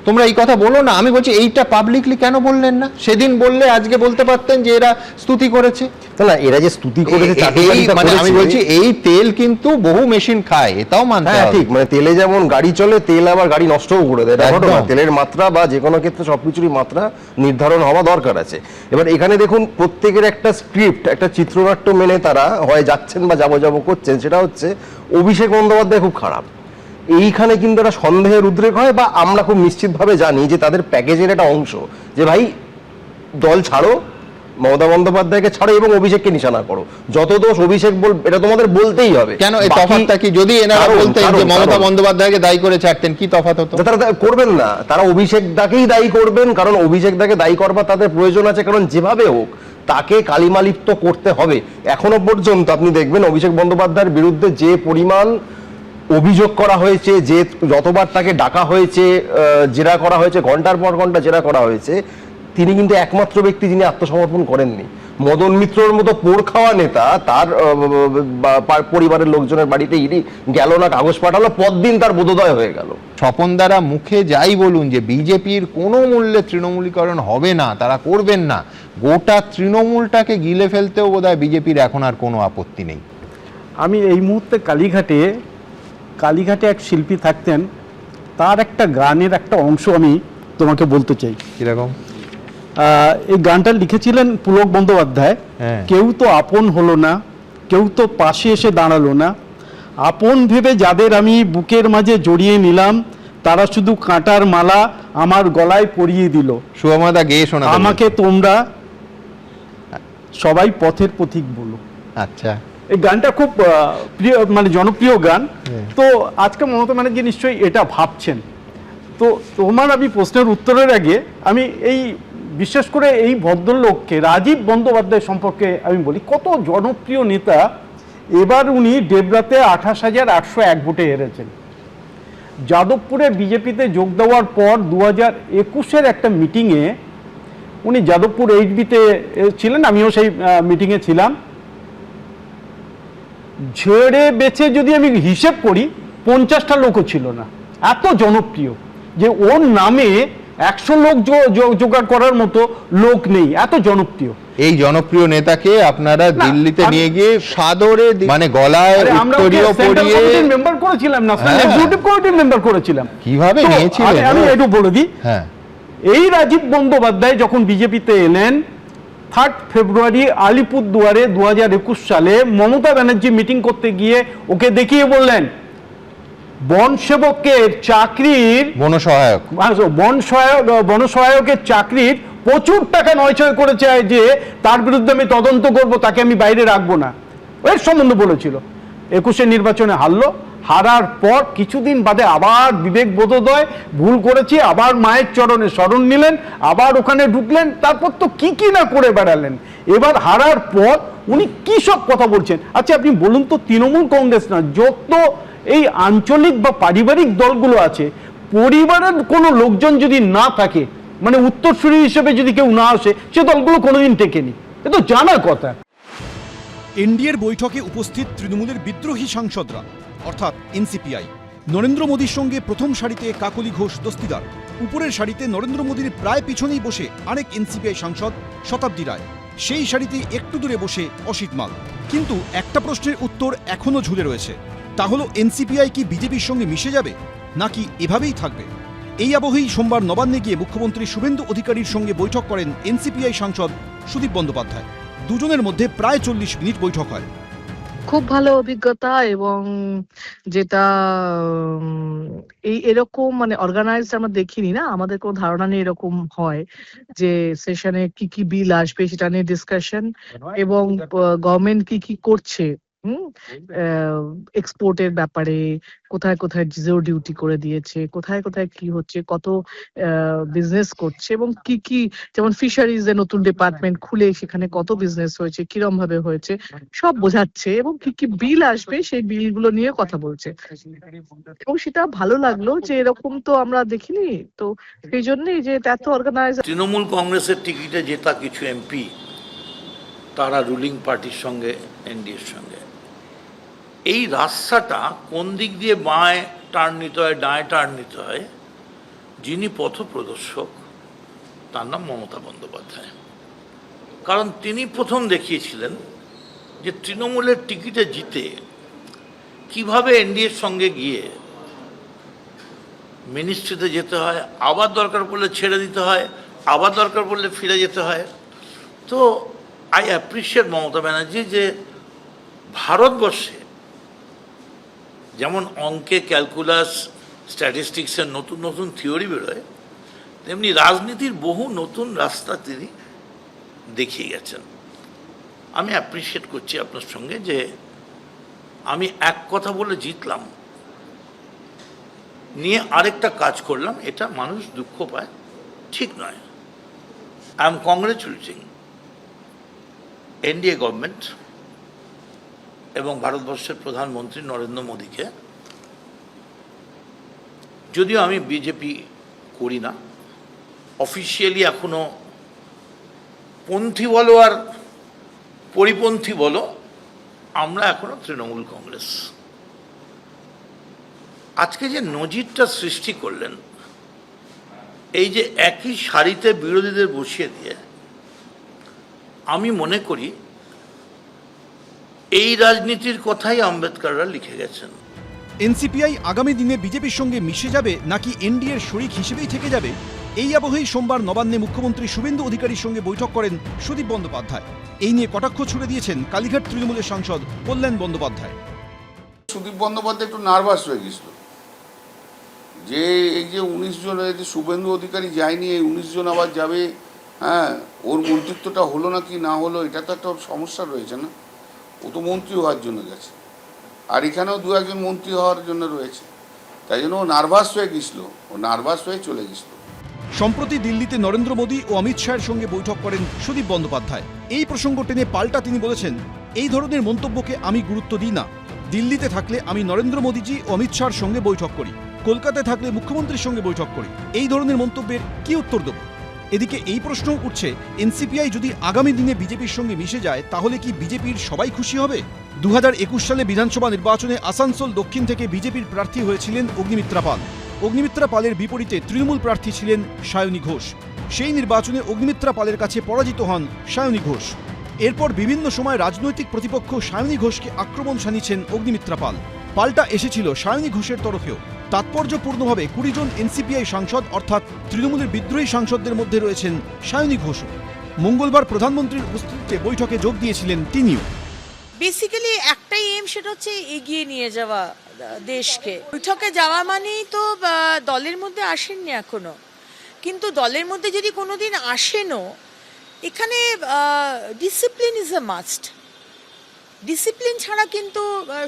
তোমরা এই কথা বলো না। আমি বলছি এইটা পাবলিকলি কেন বললেন না? সেদিন বললে আজকে বলতে পারতেন যে এরা স্তুতি করেছে। না, এরা যে স্তুতি করেছে, মানে আমি বলছি এই তেল কিন্তু বহু মেশিন খায়, এটাও মানতে হবে। ঠিক, মানে তেলে যেমন গাড়ি চলে, তেল আবার গাড়ি নষ্টও করে দেয়। তেলের মাত্রা বা যে কোনো ক্ষেত্রে সবকিছুরই মাত্রা নির্ধারণ হওয়া দরকার আছে। এবার এখানে দেখুন, প্রত্যেকের একটা স্ক্রিপ্ট, একটা চিত্রনাট্য মেনে তারা হয় যাচ্ছেন বা যাবো করছেন। সেটা হচ্ছে অভিষেক বন্দ্যোপাধ্যায় খুব খারাপ, এইখানে কিন্তু একটা সন্দেহের উদ্রেক হয়, বা আমরা খুব নিশ্চিতভাবে জানি যে তাদের প্যাকেজের একটা অংশ, যে ভাই দল ছাড়ো, মমতা বন্দ্যোপাধ্যায়কে ছাড়ো এবং অভিষেককে নিশানা করো। যত দোষ অভিষেক এটা তোমাদের বলতেই হবে। কেন এই তফাৎটা কি? যদি এনারা বলতেন যে মমতা বন্দ্যোপাধ্যায়কে দায়ী করে ছাড়তেন, কি তফাৎ হতো? তারা করবেন না, তারা অভিষেক দাকেই দায়ী করবেন, কারণ অভিষেক দাকে দায়ী করবার তাদের প্রয়োজন আছে, কারণ যেভাবে হোক তাকে কালিমালিপ্ত করতে হবে। এখনো পর্যন্ত আপনি দেখবেন অভিষেক বন্দ্যোপাধ্যায়ের বিরুদ্ধে যে পরিমাণ অভিযোগ করা হয়েছে, যে যতবার তাকে ডাকা হয়েছে, জেরা করা হয়েছে, ঘন্টার পর ঘন্টা জেরা করা হয়েছে, তিনি কিন্তু একমাত্র ব্যক্তি যিনি আত্মসমর্পণ করেননি। মদন মিত্রর মতো পোড় খাওয়া নেতা তার পরিবারের লোকজনের বাড়িতে ইডি গেল না, কাগজ পাঠালো, পরদিন তার বোধোদয় হয়ে গেল। স্বপন দ্বারা মুখে যাই বলুন যে বিজেপির কোনো মূল্যে তৃণমূলীকরণ হবে না, তারা করবেন না, গোটা তৃণমূলটাকে গিলে ফেলতেও বোধহয় বিজেপির এখন আর কোনো আপত্তি নেই। আমি এই মুহূর্তে কালীঘাটে এক শিল্পী থাকতেন, তার একটা গানের একটা অংশ আমি তোমাকে বলতে চাই। কিরকম? এই গানটা লিখেছিলেন পুলক বন্দ্যোপাধ্যায়। কেউ তো আপন হলো না, কেউ তো পাশে এসে দাঁড়ালো না, আপন ভেবে যাদের আমি বুকের মাঝে জড়িয়ে নিলাম, তারা শুধু কাঁটার মালা আমার গলায় পরিয়ে দিল। সুমাদা গেয়ে শোনা আমাকে তোমরা সবাই পথের পথিক বলো। আচ্ছা, এই গানটা খুব প্রিয়, মানে জনপ্রিয় গান। তো আজকে মমতা ব্যানার্জি নিশ্চয়ই এটা ভাবছেন। তো তোমার আমি প্রশ্নের উত্তরের আগে আমি এই বিশেষ করে এই ভদ্রলোককে, রাজীব বন্দ্যোপাধ্যায় সম্পর্কে আমি বলি, কত জনপ্রিয় নেতা। এবার উনি ডেবরাতে 28,801 ভোটে হেরেছেন। যাদবপুরে বিজেপিতে যোগ দেওয়ার পর 2021-এর একটা মিটিংয়ে উনি যাদবপুর এইচবিতে ছিলেন, আমিও সেই মিটিংয়ে ছিলাম। ঝেড়ে বেছে যদি আমি হিসেব করি 50টা লোকও ছিল না, এত জনপ্রিয় যে ওর নামে 100 লোক জোগাড় করার মতো লোক নেই, এত জনপ্রিয়। এই জনপ্রিয় নেতাকে আপনারা দিল্লিতে নিয়ে গিয়ে সাদরে, মানে গলায় উত্তরীয় পরিয়ে মেম্বার করেছিলাম, ন্যাশনাল এক্সিকিউটিভ কমিটির মেম্বার করেছিলাম। কিভাবে নিয়েছিলেন আমি একটু বলে দিই। এই রাজীব বন্দ্যোপাধ্যায় যখন বিজেপিতে এলেন 3 ফেব্রুয়ারি আলিপুরদুয়ারে 2021 সালে মমতা ব্যানার্জি মিটিং করতে গিয়ে ওকে দেখিয়ে বললেন বন সেবকের চাকরির বনসহায়কের চাকরির প্রচুর টাকা নয়ছয় করেছে, যে তার বিরুদ্ধে আমি তদন্ত করব, তাকে আমি বাইরে রাখবো না, এর সম্বন্ধে বলেছিল। 21-এর নির্বাচনে হারলো। হারার পর কিছুদিন বাদে আবার বিবেক বোধোদয়, ভুল করেছি, আবার মায়ের চরণে শরণ নিলেন, আবার ওখানে ঢুকলেন, তারপর তো কি না করে বেড়ালেন। এবার হারার পর উনি কি সব কথা বলছেন। আচ্ছা আপনি বলুন তো, তৃণমূল কংগ্রেস না, যত এই আঞ্চলিক বা পারিবারিক দলগুলো আছে, পরিবারের কোনো লোকজন যদি না থাকে, মানে উত্তরসূরি হিসেবে যদি কেউ না আসে, সে দলগুলো কোনোদিন টেকেনি, এ তো জানার কথা। এনডিএর বৈঠকে উপস্থিত তৃণমূলের বিদ্রোহী সাংসদরা, অর্থাৎ এনসিপিআই। নরেন্দ্র মোদীর সঙ্গে প্রথম সারিতে কাকলি ঘোষ দস্তিদার, উপরের সারিতে নরেন্দ্র মোদীর প্রায় পিছনেই বসে আরেক এনসিপিআই সাংসদ শতাব্দী রায়, সেই সারিতে একটু দূরে বসে অসিত মাল। কিন্তু একটা প্রশ্নের উত্তর এখনো ঝুলে রয়েছে, তা হলো এনসিপিআই কি বিজেপির সঙ্গে মিশে যাবে, নাকি এভাবেই থাকবে? এই আবহেই সোমবার নবান্নে গিয়ে মুখ্যমন্ত্রী শুভেন্দু অধিকারীর সঙ্গে বৈঠক করেন এনসিপিআই সাংসদ সুদীপ বন্দ্যোপাধ্যায়। দুজনের মধ্যে প্রায় 40 মিনিট বৈঠক হয়। খুব ভালো অভিজ্ঞতা, এবং যেটা এরকম মানে অর্গানাইজড আমরা দেখিনি না, আমাদের কোনো ধারণা নেই এরকম হয় যে সেশনে কি বিল আসবে সেটা নিয়ে ডিসকাশন, এবং গভর্নমেন্ট কি করছে এক্সপোর্টের ব্যাপারে, কোথায় কোথায় জিরো ডিউটি করে দিয়েছে, কোথায় কোথায় কি হচ্ছে, কত বিজনেস করছে, এবং কি যেমন ফিশারিজ এর নতুন ডিপার্টমেন্ট খুলে সেখানে কত বিজনেস হয়েছে, কিরম ভাবে হয়েছে, সব বোঝাচ্ছে, এবং কি বিল আসবে সেই বিলগুলো নিয়ে কথা বলছে। এবং সেটা ভালো লাগলো যে এরকম তো আমরা দেখিনি, তো সেই জন্যই যে এত অর্গানাইজ। তৃণমূল কংগ্রেসের টিকিটে জেতা কিছু এমপি তারা রুলিং পার্টির সঙ্গে, এনডিএর সঙ্গে, এই রাস্তাটা কোন দিক দিয়ে বাঁয়ে টার্ন নিতে হয়, ডাঁয়ে টার্ন নিতে হয়, যিনি পথপ্রদর্শক তার নাম মমতা বন্দ্যোপাধ্যায়। কারণ তিনি প্রথম দেখিয়েছিলেন যে তৃণমূলের টিকিটে জিতে কিভাবে এনডিএর সঙ্গে গিয়ে মিনিস্ট্রিতে যেতে হয়, আবার দরকার পড়লে ছেড়ে দিতে হয়, আবার দরকার পড়লে ফিরে যেতে হয়। তো আই অ্যাপ্রিসিয়েট মমতা ব্যানার্জি যে ভারতবর্ষে যেমন অঙ্কে, ক্যালকুলাস, স্ট্যাটিস্টিক্সের নতুন নতুন থিওরি বেরোয়, তেমনি রাজনীতির বহু নতুন রাস্তা তিনি দেখিয়ে গেছেন। আমি অ্যাপ্রিসিয়েট করছি আপনার সঙ্গে যে আমি এক কথা বলে জিতলাম, নিয়ে আরেকটা কাজ করলাম, এটা মানুষ দুঃখ পায়, ঠিক নয়। আই এম কংগ্রেচুলেটিং এনডিএ গভর্নমেন্ট এবং ভারতবর্ষের প্রধানমন্ত্রী নরেন্দ্র মোদীকে। যদিও আমি বিজেপি করি না, অফিসিয়ালি এখনো পন্থী বলো আর পরিপন্থী বলো, আমরা এখনো তৃণমূল কংগ্রেস। আজকে যে নজিরটা সৃষ্টি করলেন, এই যে একই সারিতে বিরোধীদের বসিয়ে দিয়ে, আমি মনে করি এই রাজনীতির কথাই আম্বেদকররা লিখে গেছেন। এনসিপিআই আগামী দিনে বিজেপির সঙ্গে মিশে যাবে নাকি এনডিএর শরিক হিসেবেই থেকে যাবে, এই আবহেই সোমবার নবান্নে মুখ্যমন্ত্রী শুভেন্দু অধিকারীর সঙ্গে বৈঠক করেন সুদীপ বন্দ্যোপাধ্যায়। এই নিয়ে কটাক্ষ ছুড়ে দিয়েছেন কালীঘাট তৃণমূলের সাংসদ কল্যাণ বন্দ্যোপাধ্যায়। সুদীপ বন্দ্যোপাধ্যায় একটু নার্ভাস হয়ে গেছিল যে এই যে 19 জন, এই যে শুভেন্দু অধিকারী যায়নি, এই 19 জন আবার যাবে, হ্যাঁ, ওর মন্ত্রিত্বটা হলো না কি না হলো, এটা তো একটা সমস্যা রয়েছে না। ও তো মন্ত্রী হওয়ার জন্য গেছে, আর এখানেও 2-1 মন্ত্রী হওয়ার জন্য রয়েছে, তাই জন্য ও নার্ভাস হয়ে গেছিল, ও নার্ভাস হয়ে চলে গেছিল। সম্প্রতি দিল্লিতে নরেন্দ্র মোদী ও অমিত শাহের সঙ্গে বৈঠক করেন সুদীপ বন্দ্যোপাধ্যায়। এই প্রসঙ্গ টেনে পাল্টা তিনি বলেছেন, এই ধরনের মন্তব্যকে আমি গুরুত্ব দিই না। দিল্লিতে থাকলে আমি নরেন্দ্র মোদীজি ও অমিত শাহর সঙ্গে বৈঠক করি, কলকাতায় থাকলে মুখ্যমন্ত্রীর সঙ্গে বৈঠক করি। এই ধরনের মন্তব্যের কি উত্তর দেব? এদিকে এই প্রশ্ন উঠছে, এনসিপিআই যদি আগামী দিনে বিজেপির সঙ্গে মিশে যায় তাহলে কি বিজেপির সবাই খুশি হবে? 2021 সালে বিধানসভা নির্বাচনে আসানসোল দক্ষিণ থেকে বিজেপির প্রার্থী হয়েছিলেন অগ্নিমিত্রা পাল। অগ্নিমিত্রা পালের বিপরীতে তৃণমূল প্রার্থী ছিলেন সায়নী ঘোষ। সেই নির্বাচনে অগ্নিমিত্রা পালের কাছে পরাজিত হন সায়নী ঘোষ। এরপর বিভিন্ন সময় রাজনৈতিক প্রতিপক্ষ সায়নী ঘোষকে আক্রমণ শানিয়েছেন অগ্নিমিত্রা পাল। পাল্টা এসেছিল সায়নী ঘোষের তরফেও। তাৎপর্যপূর্ণভাবে 20 জন এনসিপিআই সাংসদ অর্থাৎ তৃণমূলের বিদ্রোহী সাংসদদের মধ্যে রয়েছেন সায়নী ঘোষও। মঙ্গলবার প্রধানমন্ত্রীর উপস্থিতিতে বৈঠকে যোগ দিয়েছিলেন তিনিও। বেসিক্যালি একটাই এম, সেটা হচ্ছে এগিয়ে নিয়ে যাওয়া দেশকে। বৈঠকে যাওয়া মানেই তো দলের মধ্যে আসেননি এখনো, কিন্তু দলের মধ্যে যদি কোনোদিন আসেনও, এখানে discipline is a must. Discipline ছাড়া কিন্তু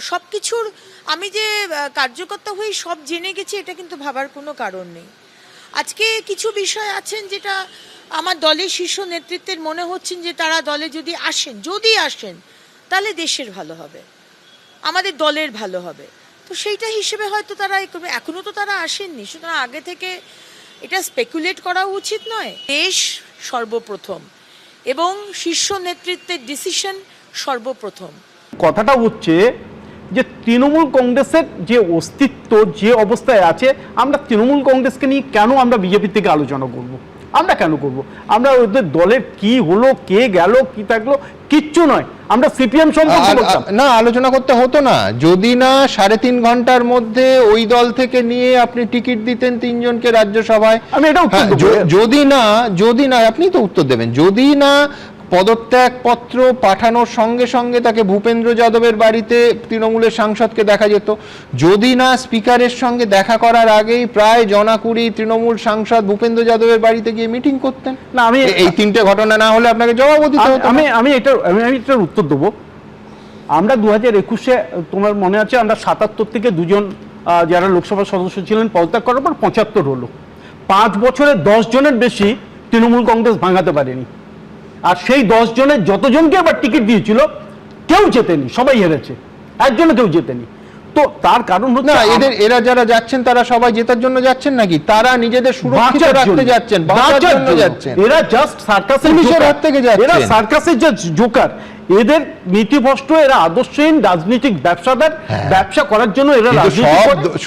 সব কিছুর, আমি যে কার্যকর্তা হয়ে সব জেনে গেছি এটা কিন্তু ভাবার কোনো কারণ নেই। আজকে কিছু বিষয় আছেন যেটা আমার দলের শীর্ষ নেতৃত্বের মনে হচ্ছেন যে তারা দলে যদি আসেন তাহলে দেশের ভালো হবে, আমাদের দলের ভালো হবে। তো সেইটা হিসেবে হয়তো তারা এখনো তো তারা আসেননি, সুতরাং আগে থেকে এটা স্পেকুলেট করা উচিত নয়। দেশ সর্বপ্রথম এবং শীর্ষ নেতৃত্বের ডিসিশন সর্বপ্রথম। কথাটা হচ্ছে যে তৃণমূল কংগ্রেসের যে অস্তিত্ব যে অবস্থায় আছে, আমরা তৃণমূল কংগ্রেসকে নিয়ে কেন আমরা বিজেপি থেকে আলোচনা করব? আমরা কেন করব? আমরা ওদের দলের কি হলো, কে গেল, কি থাকলো, কিচ্ছু নয়। আমরা সিপিএম সম্পর্কে না আলোচনা করতে হতো না যদি না 3.5 ঘন্টার মধ্যে ওই দল থেকে নিয়ে আপনি টিকিট দিতেন 3 জনকে রাজ্যসভায়। আমি এটা যদি না আপনি তো উত্তর দেবেন, যদি না পদত্যাগপত্র পাঠানোর সঙ্গে সঙ্গে তাকে ভূপেন্দ্র যাদবের বাড়িতে তৃণমূলের সাংসদকে দেখা যেত, যদি না স্পিকারের সঙ্গে দেখা করার আগেই প্রায় 20 তৃণমূল সাংসদ ভূপেন্দ্র যাদবের বাড়িতে গিয়ে মিটিং করতেন। না, আমি এই 3টে ঘটনা না হলে আপনাকে জবাবও দিতে হতো। আমি এটার উত্তর দেবো। আমরা 2021-এ, তোমার মনে আছে, আমরা 77 থেকে 2 জন যারা লোকসভা সদস্য ছিলেন পদত্যাগ করার পর 75 হলো। 5 বছরে 10 জনের বেশি তৃণমূল কংগ্রেস ভাঙাতে পারেনি। আর সেই 10 জনের যতজনকে আবার টিকিট দিয়েছিল কেউ জেতেনি, সবাই হেরেছে, একজনও কেউ জেতেনি। তো তার কারণ হচ্ছে এরা যারা যাচ্ছেন তারা সবাই জেতার জন্য যাচ্ছেন নাকি? তারা নিজেদের সুরক্ষিত রাখতে যাচ্ছেন, বাঁচার জন্য যাচ্ছেন। এরা জাস্ট সার্কাসের হাত থেকে যাচ্ছেন, এরা সার্কাসের যে জোকার। এদের নীতিভ্রষ্ট, এরা আদর্শহীন রাজনৈতিক ব্যবসাদার। ব্যবসা করার জন্য এরা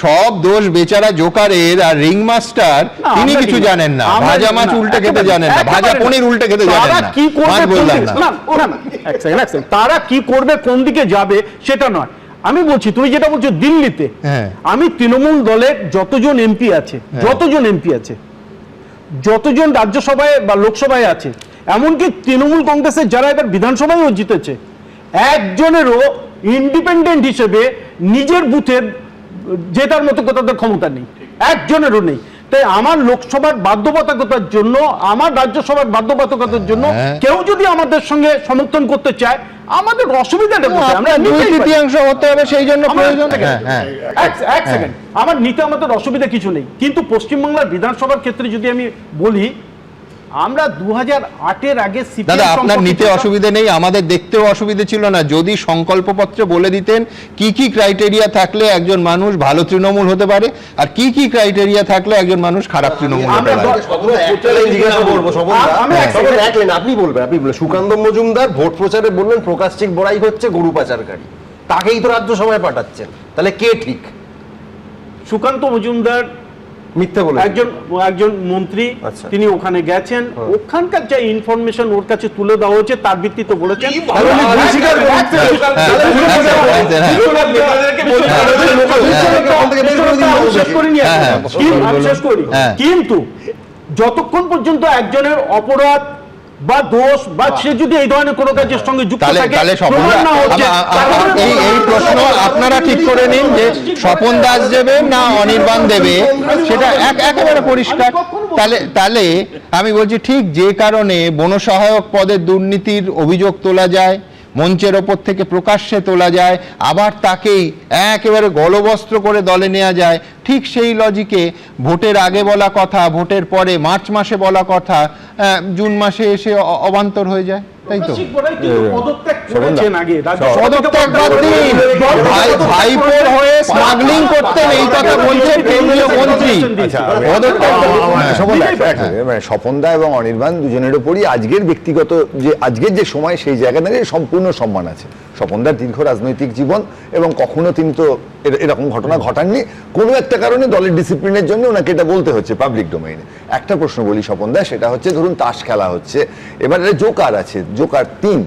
সব দোষ বেচারা জোকারের। আর রিং মাস্টার তিনি কিছু জানেন না, ভাজা মাছ উল্টে খেতে জানেন না, ভাজা পনির উল্টে খেতে জানেন না। কি করবে, তারা কি করবে, কোন দিকে যাবে সেটা নয়। আমি বলছি, তুমি যেটা বলছো দিল্লিতে, আমি তৃণমূল দলের যতজন এমপি আছে, যতজন রাজ্যসভায় বা লোকসভায় আছে, এমনকি তৃণমূল কংগ্রেসের যারা এবার বিধানসভায়ও জিতেছে, একজনেরও ইন্ডিপেন্ডেন্ট হিসেবে নিজের বুথের জেতার মতো তাদের ক্ষমতা নেই, একজনেরও নেই। তাই আমার লোকসভার বাধ্যবাধকতার জন্য, আমার রাজ্যসভার বাধ্যবাধকতার জন্য কেউ যদি আমাদের সঙ্গে সমর্থন করতে চায়, আমাদের অসুবিধাটা কোথায়? আমরা 2/3 হতে হবে, সেই জন্য প্রয়োজন। এক সেকেন্ড, আমার নিতে আমাদের অসুবিধা কিছু নেই, কিন্তু পশ্চিমবাংলার বিধানসভার ক্ষেত্রে যদি আমি বলি, আমরা 2008-এর আগে দাদা আপনার নিতে অসুবিধা নেই, আমাদের দেখতেও অসুবিধা ছিল না যদি সংকল্পপত্রে বলে দিতেন কি কি ক্রাইটেরিয়া থাকলে একজন মানুষ ভালো তৃণমূল হতে পারে আর কি কি ক্রাইটেরিয়া থাকলে একজন মানুষ খারাপ তৃণমূল হতে পারে। আপনি বলবেন, সুকান্ত মজুমদার ভোট প্রচারে বললেন প্রকাশ্চিক বড়াই হচ্ছে গরু পাচারকারী, তাকেই তো রাজ্যসভায় পাঠাচ্ছেন, তাহলে কে ঠিক? সুকান্ত মজুমদার মিথ্যে বলে একজন মন্ত্রী, তিনি ওখানে গেছেন, ওখানকার যে ইনফরমেশন ওর কাছে তুলে দেওয়া হয়েছে তার ভিত্তিতে বলেছেন। কিন্তু যতক্ষণ পর্যন্ত একজনের অপরাধ বা দোষ বা সে যদি এই ধরনের কোনো কাজের সঙ্গে যুক্ত থাকে, এই প্রশ্ন আপনারা ঠিক করে নিন যে স্বপন দাস দেবে না অনির্বাণ দেবে, সেটা একেবারে পরিষ্কার। তাহলে আমি বলছি ঠিক যে কারণে বনসহায়ক পদের দুর্নীতির অভিযোগ তোলা যায়, মঞ্চের ওপর থেকে প্রকাশ্যে তোলা যায়, আবার তাকেই একেবারে গলবস্ত্র করে দলে নেওয়া যায়, ঠিক সেই লজিকে ভোটের আগে বলা কথা, ভোটের পরে মার্চ মাসে বলা কথা জুন মাসে এসে অবান্তর হয়ে যায়, তাই তো? ভাইপোর হয়ে স্মাগলিং করতেন এই কথা বলছেন কেন্দ্রীয় মন্ত্রী। স্বপনদা এবং অনির্বাণ দুজনের উপরই আজকের ব্যক্তিগত আজকের যে সময় সেই জায়গা থেকে সম্পূর্ণ সম্মান আছে। স্বপনদার দীর্ঘ রাজনৈতিক জীবন এবং কখনো তিনি তো এরকম ঘটনা ঘটাননি, কোনো একটা কারণে দলের ডিসিপ্লিনের জন্য ওনাকে এটা বলতে হচ্ছে পাবলিক ডোমেইনে। একটা প্রশ্ন বলি স্বপনদা, সেটা হচ্ছে ধরুন তাস খেলা হচ্ছে, এবার জোকার আছে, জোকার 3,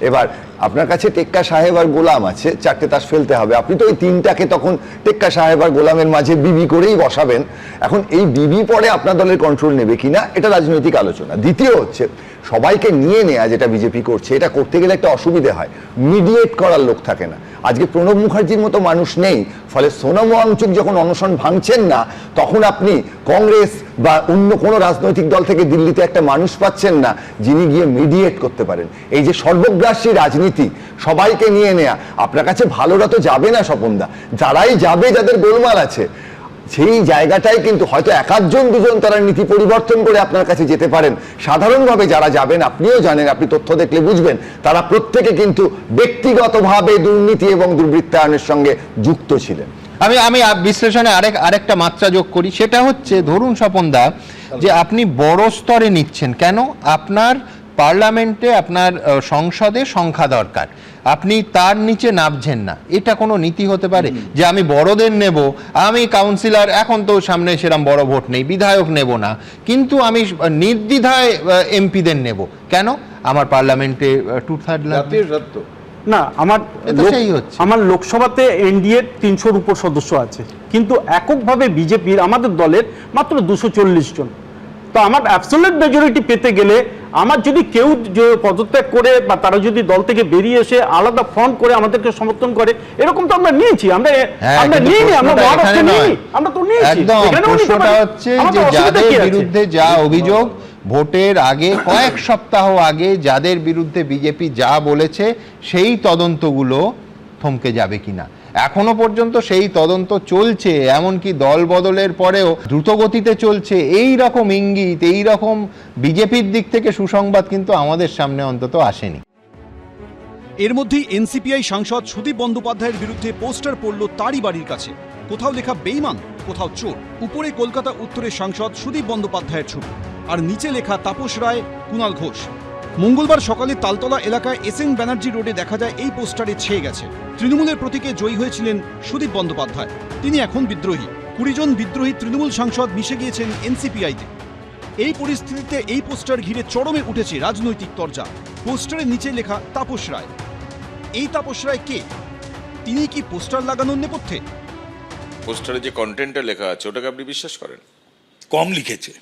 এবার আপনার কাছে টেক্কা সাহেব আর গোলাম আছে, 4টে তাস ফেলতে হবে, আপনি তো ওই 3টাকে তখন টেক্কা সাহেব আর গোলামের মাঝে বিবি করেই বসাবেন। এখন এই বিবি পরে আপনার দলের কন্ট্রোল নেবে কিনা এটা রাজনৈতিক আলোচনা। দ্বিতীয় হচ্ছে সবাইকে নিয়ে নেয়া, যেটা বিজেপি করছে, এটা করতে গেলে একটা অসুবিধা হয়, মিডিয়েট করার লোক থাকে না। আজকে প্রণব মুখার্জির মতো মানুষ নেই, ফলে সোনাম ওয়াংচুক যখন অনশন ভাঙছেন না, তখন আপনি কংগ্রেস বা অন্য কোনো রাজনৈতিক দল থেকে দিল্লিতে একটা মানুষ পাচ্ছেন না যিনি গিয়ে মিডিয়েট করতে পারেন। এই যে সর্বগ্রাসী রাজনীতি, সবাইকে নিয়ে নেয়া, আপনার কাছে ভালোরা তো যাবে না স্বপনদা, যারাই যাবে, যাদের গোলমাল আছে, সেই জায়গাটাই কিন্তু হয়তো 1-2 জন তারা নীতি পরিবর্তন করে আপনার কাছে যেতে পারেন। সাধারণভাবে যারা যাবেন, আপনিও জানেন, আপনি তথ্য দেখলে বুঝবেন, তারা প্রত্যেকে কিন্তু ব্যক্তিগতভাবে দুর্নীতি এবং দুর্বৃত্তায়নের সঙ্গে যুক্ত ছিলেন। আমি বিশ্লেষণে আরেকটা মাত্রা যোগ করি, সেটা হচ্ছে ধরুন স্বপনদা যে আপনি বড় স্তরে নিচ্ছেন কেন, আপনার পার্লামেন্টে আপনার সংসদে সংখ্যা দরকার, আপনি তার নিচে নামছেন না, এটা কোনো নীতি হতে পারে? যে আমি বড়দের নেব, আমি কাউন্সিলর, এখন তো সামনে সেরকম বড় ভোট নেই, বিধায়ক নেব না, কিন্তু আমি নির্দ্বিধায় এমপিদের নেব, কেন? আমার পার্লামেন্টে 2/3 লাগবে না। আমার লোকসভাতে এনডিএ 300-র উপর সদস্য আছে, কিন্তু এককভাবে বিজেপির আমাদের দলের মাত্র 240 জন। তো আমার অ্যাবসলিউট মেজরিটি পেতে গেলে আমার যদি কেউ পদত্যাগ করে বা তারা যদি দল থেকে বেরিয়ে এসে আলাদা ফ্রন্ট করে আমাদেরকে সমর্থন করে, এরকম তো আমরা নিয়েছি, আমরা নিইনি, আমরা মহারাষ্ট্রে নিইনি, আমরা তো নিয়েছি। প্রশ্নটা হচ্ছে যে যাদের বিরুদ্ধে যা অভিযোগ, ভোটের আগে কয়েক সপ্তাহ আগে যাদের বিরুদ্ধে বিজেপি যা বলেছে, সেই তদন্তগুলো থমকে যাবে কিনা? এখনো পর্যন্ত সেই তদন্ত চলছে, এমনকি দল বদলের পরেও দ্রুত গতিতে চলছে। এই রকম ইঙ্গিত, এই রকম বিজেপির দিক থেকে সুসংবাদ কিন্তু আমাদের সামনে অন্তত আসেনি। এর মধ্যেই এনসিপিআই সাংসদ সুদীপ বন্দ্যোপাধ্যায়ের বিরুদ্ধে পোস্টার পড়ল তারই বাড়ির কাছে, কোথাও লেখা বেঈমান, কোথাও চোর। উপরে কলকাতা উত্তরের সাংসদ সুদীপ বন্দ্যোপাধ্যায়ের ছবি, আর নিচে লেখা তাপস রায়, কুণাল ঘোষ। মঙ্গলবার সকালে তালতলা এলাকায় এসএন ব্যানার্জি রোডে দেখা যায় এই পোস্টারে ছেয়ে গেছে। তৃণমূলের প্রতীকে জয়ী হয়েছিলেন সুদীপ বন্দ্যোপাধ্যায়, তিনি এখন বিদ্রোহী। 20 জন বিদ্রোহী তৃণমূল সাংসদ মিশে গিয়েছেন এনসিপিআইতে। এই পরিস্থিতিতে এই পোস্টার ঘিরে চরমে উঠেছে রাজনৈতিক তরজা। পোস্টারের নিচে লেখা তাপস রায়। এই তাপস রায় কে? তিনি কি পোস্টার লাগানোর নেপথ্যে? পোস্টারে যে কন্টেন্টটা লেখা আছে ওটাকে আপনি বিশ্বাস করেন? কম লিখেছে,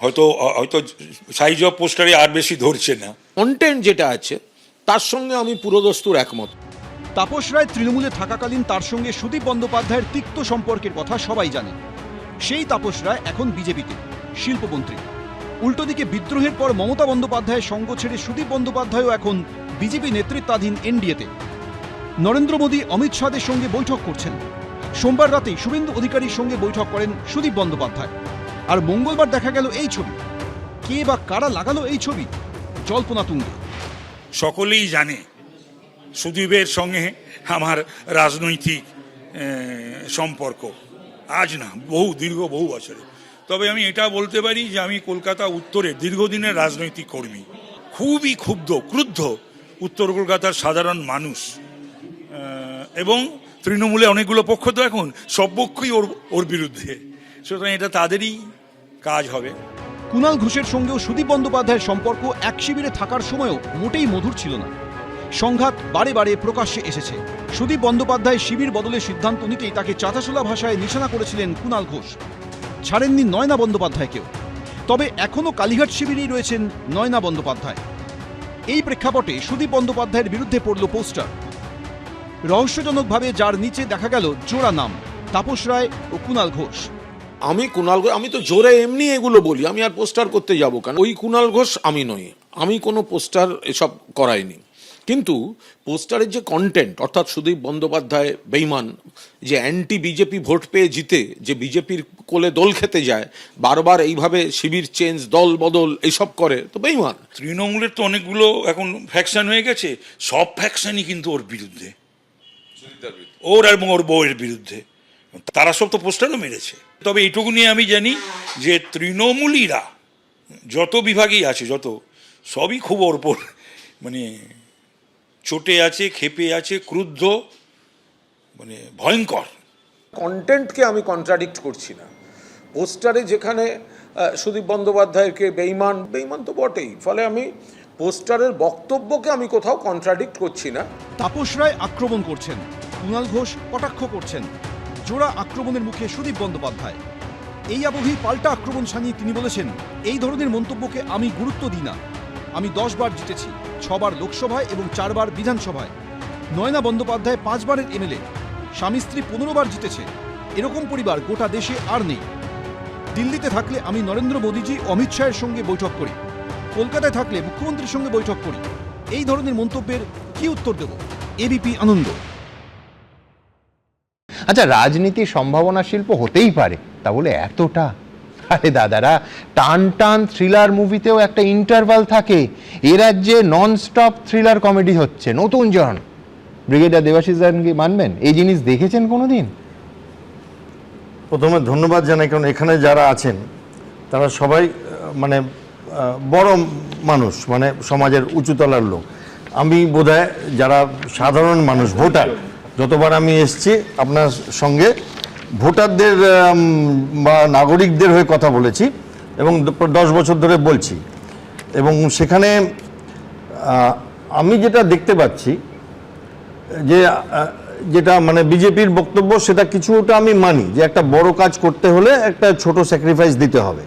হয়তো সাইজ অফ পোস্টারে আর বেশি ধরছে না। কন্টেন্ট যেটা আছে তার সঙ্গে আমি পুরোদস্তুর একমত। তাপস রায় তৃণমূলে থাকাকালীন তার সঙ্গে সুদীপ বন্দ্যোপাধ্যায়ের তিক্ত সম্পর্কের কথা সবাই জানে। সেই তাপস রায় এখন বিজেপিতে শিল্পমন্ত্রী। উল্টো দিকে বিদ্রোহের পর মমতা বন্দ্যোপাধ্যায়ের সঙ্গ ছেড়ে সুদীপ বন্দ্যোপাধ্যায়ও এখন বিজেপি নেতৃত্বাধীন এনডিএতে। নরেন্দ্র মোদী অমিত শাহের সঙ্গে বৈঠক করছেন। সোমবার রাতেই শুভেন্দু অধিকারীর সঙ্গে বৈঠক করেন সুদীপ বন্দ্যোপাধ্যায়। আর মঙ্গলবার দেখা গেল এই ছবি। কে বা কারা লাগালো এই ছবি? জল্পনা তুঙ্গে। সকলেই জানে সুদীপের সঙ্গে আমার রাজনৈতিক সম্পর্ক আজ না, দীর্ঘ বহু বছরে। তবে আমি এটা বলতে পারি যে আমি কলকাতা উত্তরের দীর্ঘদিনের রাজনৈতিক কর্মী। খুবই ক্রুদ্ধ উত্তর কলকাতার সাধারণ মানুষ, এবং তৃণমূলে অনেকগুলো পক্ষ তো এখন সব পক্ষই ওর বিরুদ্ধে, সুতরাং এটা তাদেরই কাজ হবে। কুণাল ঘোষের সঙ্গেও সুদীপ বন্দ্যোপাধ্যায়ের সম্পর্ক এক শিবিরে থাকার সময়ও মোটেই মধুর ছিল না। সংঘাত বারে বারে প্রকাশ্যে এসেছে। সুদীপ বন্দ্যোপাধ্যায় শিবির বদলের সিদ্ধান্ত নিতেই তাকে চাঁচাছোলা ভাষায় নিশানা করেছিলেন কুণাল ঘোষ। ছাড়েননি নয়না বন্দ্যোপাধ্যায়কেও। তবে এখনও কালীঘাট শিবিরেই রয়েছেন নয়না বন্দ্যোপাধ্যায়। এই প্রেক্ষাপটে সুদীপ বন্দ্যোপাধ্যায়ের বিরুদ্ধে পড়ল পোস্টার। রহস্যজনকভাবে যার নিচে দেখা গেল জোড়া নাম, তাপস রায় ও কুণাল ঘোষ। আমি তো জোরে এমনি এগুলো বলি, আমি আর পোস্টার করতে যাব কেন? ওই কুণাল ঘোষ আমি নই, আমি কোনো পোস্টার এসব করাইনি। কিন্তু পোস্টারের যে কন্টেন্ট, অর্থাৎ সুদীপ বন্দ্যোপাধ্যায় বেইমান, যে অ্যান্টি বিজেপি ভোট পেয়ে জিতে যে বিজেপির কোলে দোল খেতে যায়, বারবার এইভাবে শিবির চেঞ্জ, দল বদল এইসব করে, তো বেইমান। তৃণমূলের তো অনেকগুলো এখন ফ্যাকশন হয়ে গেছে, সব ফ্যাকশনই কিন্তু ওর বিরুদ্ধে, ওর এবং ওর বউয়ের বিরুদ্ধে। তারা সব তো পোস্টারও মেরেছে। তবে এইটুকু নিয়ে আমি জানি যে তৃণমূলীরা যত বিভাগেই আছে, সবই খুব ওর উপর মানে চটে আছে, ক্ষেপে আছে, ক্রুদ্ধ, মানে ভয়ঙ্কর। কন্টেন্টকে আমি কন্ট্রাডিক্ট করছি না। পোস্টারে যেখানে সুদীপ বন্দ্যোপাধ্যায়কে বেইমান তো বটেই, ফলে আমি পোস্টারের বক্তব্যকে আমি কোথাও কন্ট্রাডিক্ট করছি না। তাপস রায় আক্রমণ করছেন, কুণাল ঘোষ কটাক্ষ করছেন। জোড়া আক্রমণের মুখে সুদীপ বন্দ্যোপাধ্যায়। এই আবহেই পাল্টা আক্রমণ শানিয়ে তিনি বলেছেন, এই ধরনের মন্তব্যকে আমি গুরুত্ব দিই না। আমি 10 বার জিতেছি, 6 বার লোকসভায় এবং 4 বার বিধানসভায়। নয়না বন্দ্যোপাধ্যায় 5 বারের এমএলএ, স্বামী স্ত্রী 15 বার জিতেছে। এরকম পরিবার গোটা দেশে আর নেই। দিল্লিতে থাকলে আমি নরেন্দ্র মোদীজি অমিত শাহের সঙ্গে বৈঠক করি, কলকাতায় থাকলে মুখ্যমন্ত্রীর সঙ্গে বৈঠক করি। এই ধরনের মন্তব্যের কি উত্তর দেব? এবিপি আনন্দ। আচ্ছা, রাজনীতির সম্ভাবনা শিল্প হতেই পারে, তা বলে এতটা? আরে দাদারা, টান টান থ্রিলার মুভিতেও একটা ইন্টারভাল থাকে। এ রাজ্যে নন স্টপ থ্রিলার কমেডি হচ্ছে। নতুন জন ব্রিগেডিয়ার দেবাশিস কি মানবেন? এই জিনিস দেখেছেন কোনোদিন? প্রথমে ধন্যবাদ জানাই, কারণ এখানে যারা আছেন তারা সবাই মানে বড় মানুষ, মানে সমাজের উঁচুতলার লোক। আমি বোধহয় যারা সাধারণ মানুষ, ভোটার, যতবার আমি এসছি আপনার সঙ্গে ভোটারদের বা নাগরিকদের হয়ে কথা বলেছি এবং 10 বছর ধরে বলছি। এবং সেখানে আমি যেটা দেখতে পাচ্ছি যে যেটা মানে বিজেপির বক্তব্য, সেটা কিছুটা আমি মানি, যে একটা বড় কাজ করতে হলে একটা ছোট স্যাক্রিফাইস দিতে হবে।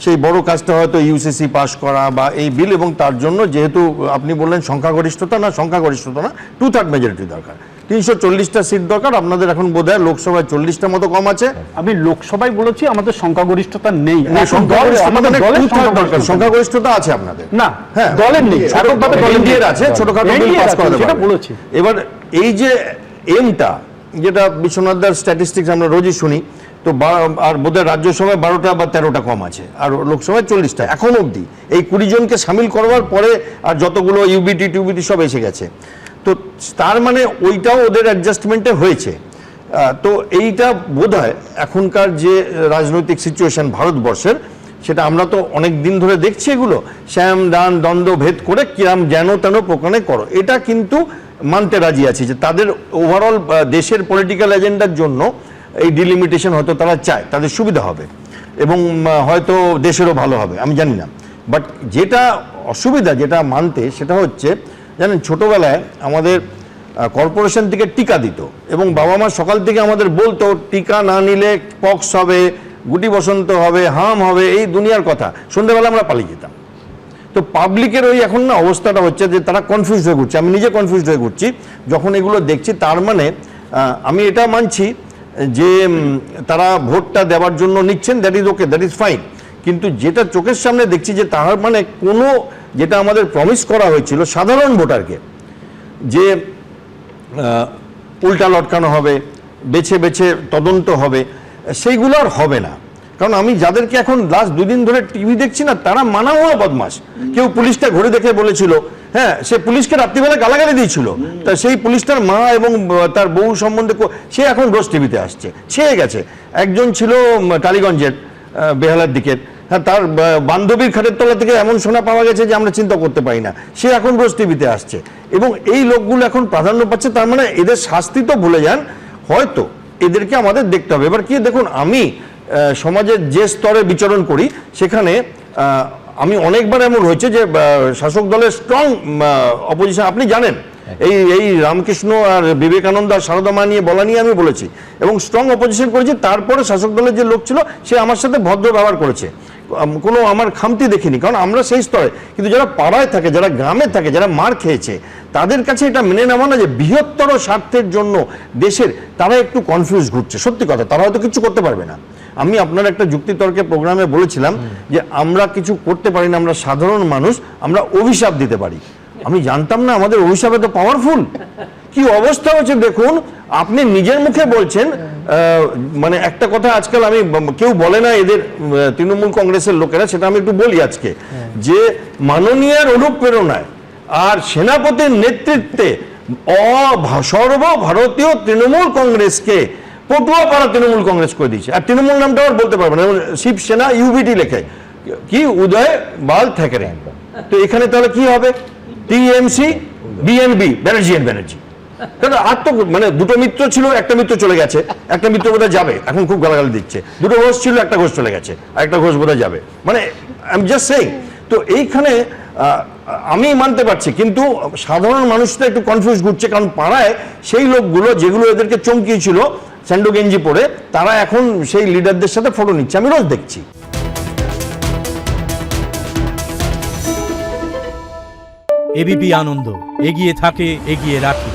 সেই বড় কাজটা হয়তো ইউসিসি পাস করা বা এই বিল, এবং তার জন্য যেহেতু আপনি বললেন সংখ্যাগরিষ্ঠতা না 2/3 মেজরিটি দরকার, 340টা সিট দরকার। আপনাদের এখন বোধহয় লোকসভায় 40টা মতো কম আছে। আমি লোকসভায় বলেছি আমাদের সংখ্যাগরিষ্ঠতা নেই, সংখ্যাগরিষ্ঠতা আছে আপনাদের না, হ্যাঁ দলের নেই, আছে, ছোটখাটো বিল পাস করা যেটা বলেছি। এবার এই যে এমটা, যেটা বিশ্বনাথদার স্ট্যাটিস্টিক্স আমরা রোজই শুনি, তো আর বোধহয় রাজ্যসভায় 12টা বা 13টা কম আছে, আর লোকসভায় 40টা এখন অবধি। এই 20 জনকে সামিল করবার পরে আর যতগুলো ইউবিটি সব এসে গেছে, তো তার মানে ওইটাও ওদের অ্যাডজাস্টমেন্টে হয়েছে। তো এইটা বোধহয় এখনকার যে রাজনৈতিক সিচুয়েশন ভারতবর্ষের, সেটা আমরা তো অনেক দিন ধরে দেখছি। এগুলো শ্যাম দান দ্বন্দ্ব ভেদ করে কিরাম যেন তেন প্রকারে করো, এটা কিন্তু মানতে রাজি আছি যে তাদের ওভারঅল দেশের পলিটিক্যাল এজেন্ডার জন্য এই ডিলিমিটেশন হয়তো তারা চায়, তাদের সুবিধা হবে এবং হয়তো দেশেরও ভালো হবে, আমি জানি না। বাট যেটা অসুবিধা, যেটা মানতে, সেটা হচ্ছে জানেন, ছোটবেলায় আমাদের কর্পোরেশন থেকে টিকা দিত এবং বাবা মা সকাল থেকে আমাদের বলতো টিকা না নিলে পক্স হবে, গুটি বসন্ত হবে, হাম হবে, এই দুনিয়ার কথা। সন্ধ্যাবেলা আমরা পালিয়ে যেতাম। তো পাবলিকের ওই এখন না অবস্থাটা হচ্ছে যে তারা কনফিউজ হয়ে ঘুরছে, আমি নিজে কনফিউজ হয়ে ঘুরছি যখন এগুলো দেখছি। তার মানে আমি এটা মানছি যে তারা ভোটটা দেওয়ার জন্য নিচ্ছেন, that is okay, that is fine, কিন্তু যেটা চোখের সামনে দেখছি যে তার মানে কোনো যেটা আমাদের প্রমিস করা হয়েছিল সাধারণ ভোটারকে যে উল্টা লটকানো হবে, বেছে বেছে তদন্ত হবে, সেইগুলো আর হবে না। কারণ আমি যাদেরকে এখন লাস্ট 2 দিন ধরে টিভি দেখছি না, তারা মানা হওয়া বদমাস। কেউ পুলিশটা ঘুরে দেখে বলেছিল, হ্যাঁ সে পুলিশকে রাত্রিবেলা গালাগালি দিয়েছিল, তা সেই পুলিশটার মা এবং তার বউ সম্বন্ধে সে এখন রোজ টিভিতে আসছে, ছেয়ে গেছে। একজন ছিল টালিগঞ্জের বেহালার দিকের, হ্যাঁ তার বান্ধবীর খাটের তলা থেকে এমন শোনা পাওয়া গেছে যে আমরা চিন্তা করতে পারি না, সে এখন রোজ টিভিতে আসছে। এবং এই লোকগুলো এখন প্রাধান্য পাচ্ছে, তার মানে এদের শাস্তি তো ভুলে যান, হয়তো এদেরকে আমাদের দেখতে হবে। এবার কি দেখুন, আমি সমাজের যে স্তরে বিচরণ করি সেখানে আমি অনেকবার এমন হয়েছে যে শাসক দলের স্ট্রং অপোজিশন, আপনি জানেন এই রামকৃষ্ণ আর বিবেকানন্দ আর সারদা মা নিয়ে বলা নিয়ে আমি বলেছি এবং স্ট্রং অপোজিশন করেছি। তারপরে শাসক দলের যে লোক ছিল সে আমার সাথে ভদ্র ব্যবহার করেছে, কোনো আমার খামতি দেখিনি, কারণ আমরা সেই স্তরে। কিন্তু যারা পাড়ায় থাকে, যারা গ্রামে থাকে, যারা মার খেয়েছে, তাদের কাছে এটা মেনে নেওয়া না যে বৃহত্তর স্বার্থের জন্য দেশের, তারা একটু কনফিউজ ঘুরছে। সত্যি কথা, তারা হয়তো কিছু করতে পারবে না। আমি আপনার একটা যুক্তিতর্কের প্রোগ্রামে বলেছিলাম যে আমরা কিছু করতে পারি না, আমরা সাধারণ মানুষ, আমরা অভিশাপ দিতে পারি। আমি জানতাম না আমাদের অভিশাপ এত পাওয়ারফুল। কি অবস্থা হচ্ছে দেখুন, আপনি নিজের মুখে বলছেন। মানে একটা কথা আজকাল আমি, কেউ বলে না এদের তৃণমূল কংগ্রেসের লোকেরা, সেটা আমি একটু বলি আজকে, যে মাননীয়ের অনুপ্রেরণায় আর সেনাপতির নেতৃত্বে সর্বভারতীয় তৃণমূল কংগ্রেসকে পটুয়াপাড়া তৃণমূল কংগ্রেস করে দিয়েছে। আর তৃণমূল নামটা আর বলতে পারবে না, শিবসেনা ইউবিটি লেখে, কি উদয় বাল ঠেকেরে। তো এখানে তাহলে কি হবে? TMC BNP, Banerjee. কারণ আর তো মানে দুটো মিত্র ছিল, একটা মিত্র চলে গেছে, একটা মিত্র বোধহয় যাবে, এখন খুব গালাগালি দিচ্ছে। দুটো ঘোষ ছিল, একটা ঘোষ চলে গেছে, আর একটা ঘোষ বোধহয় যাবে, মানে আই এম জাস্ট সেইং। তো এইখানে আমি মানতে পারছি, কিন্তু সাধারণ মানুষটা একটু কনফিউজ ঘুরছে, কারণ পাড়ায় সেই লোকগুলো যেগুলো এদেরকে চমকিয়েছিল স্যান্ডো গেঞ্জি পরে, তারা এখন সেই লিডারদের সাথে ফটো নিচ্ছে, আমি রোজ দেখছি। এবিপি আনন্দ, এগিয়ে থাকে, এগিয়ে রাখে।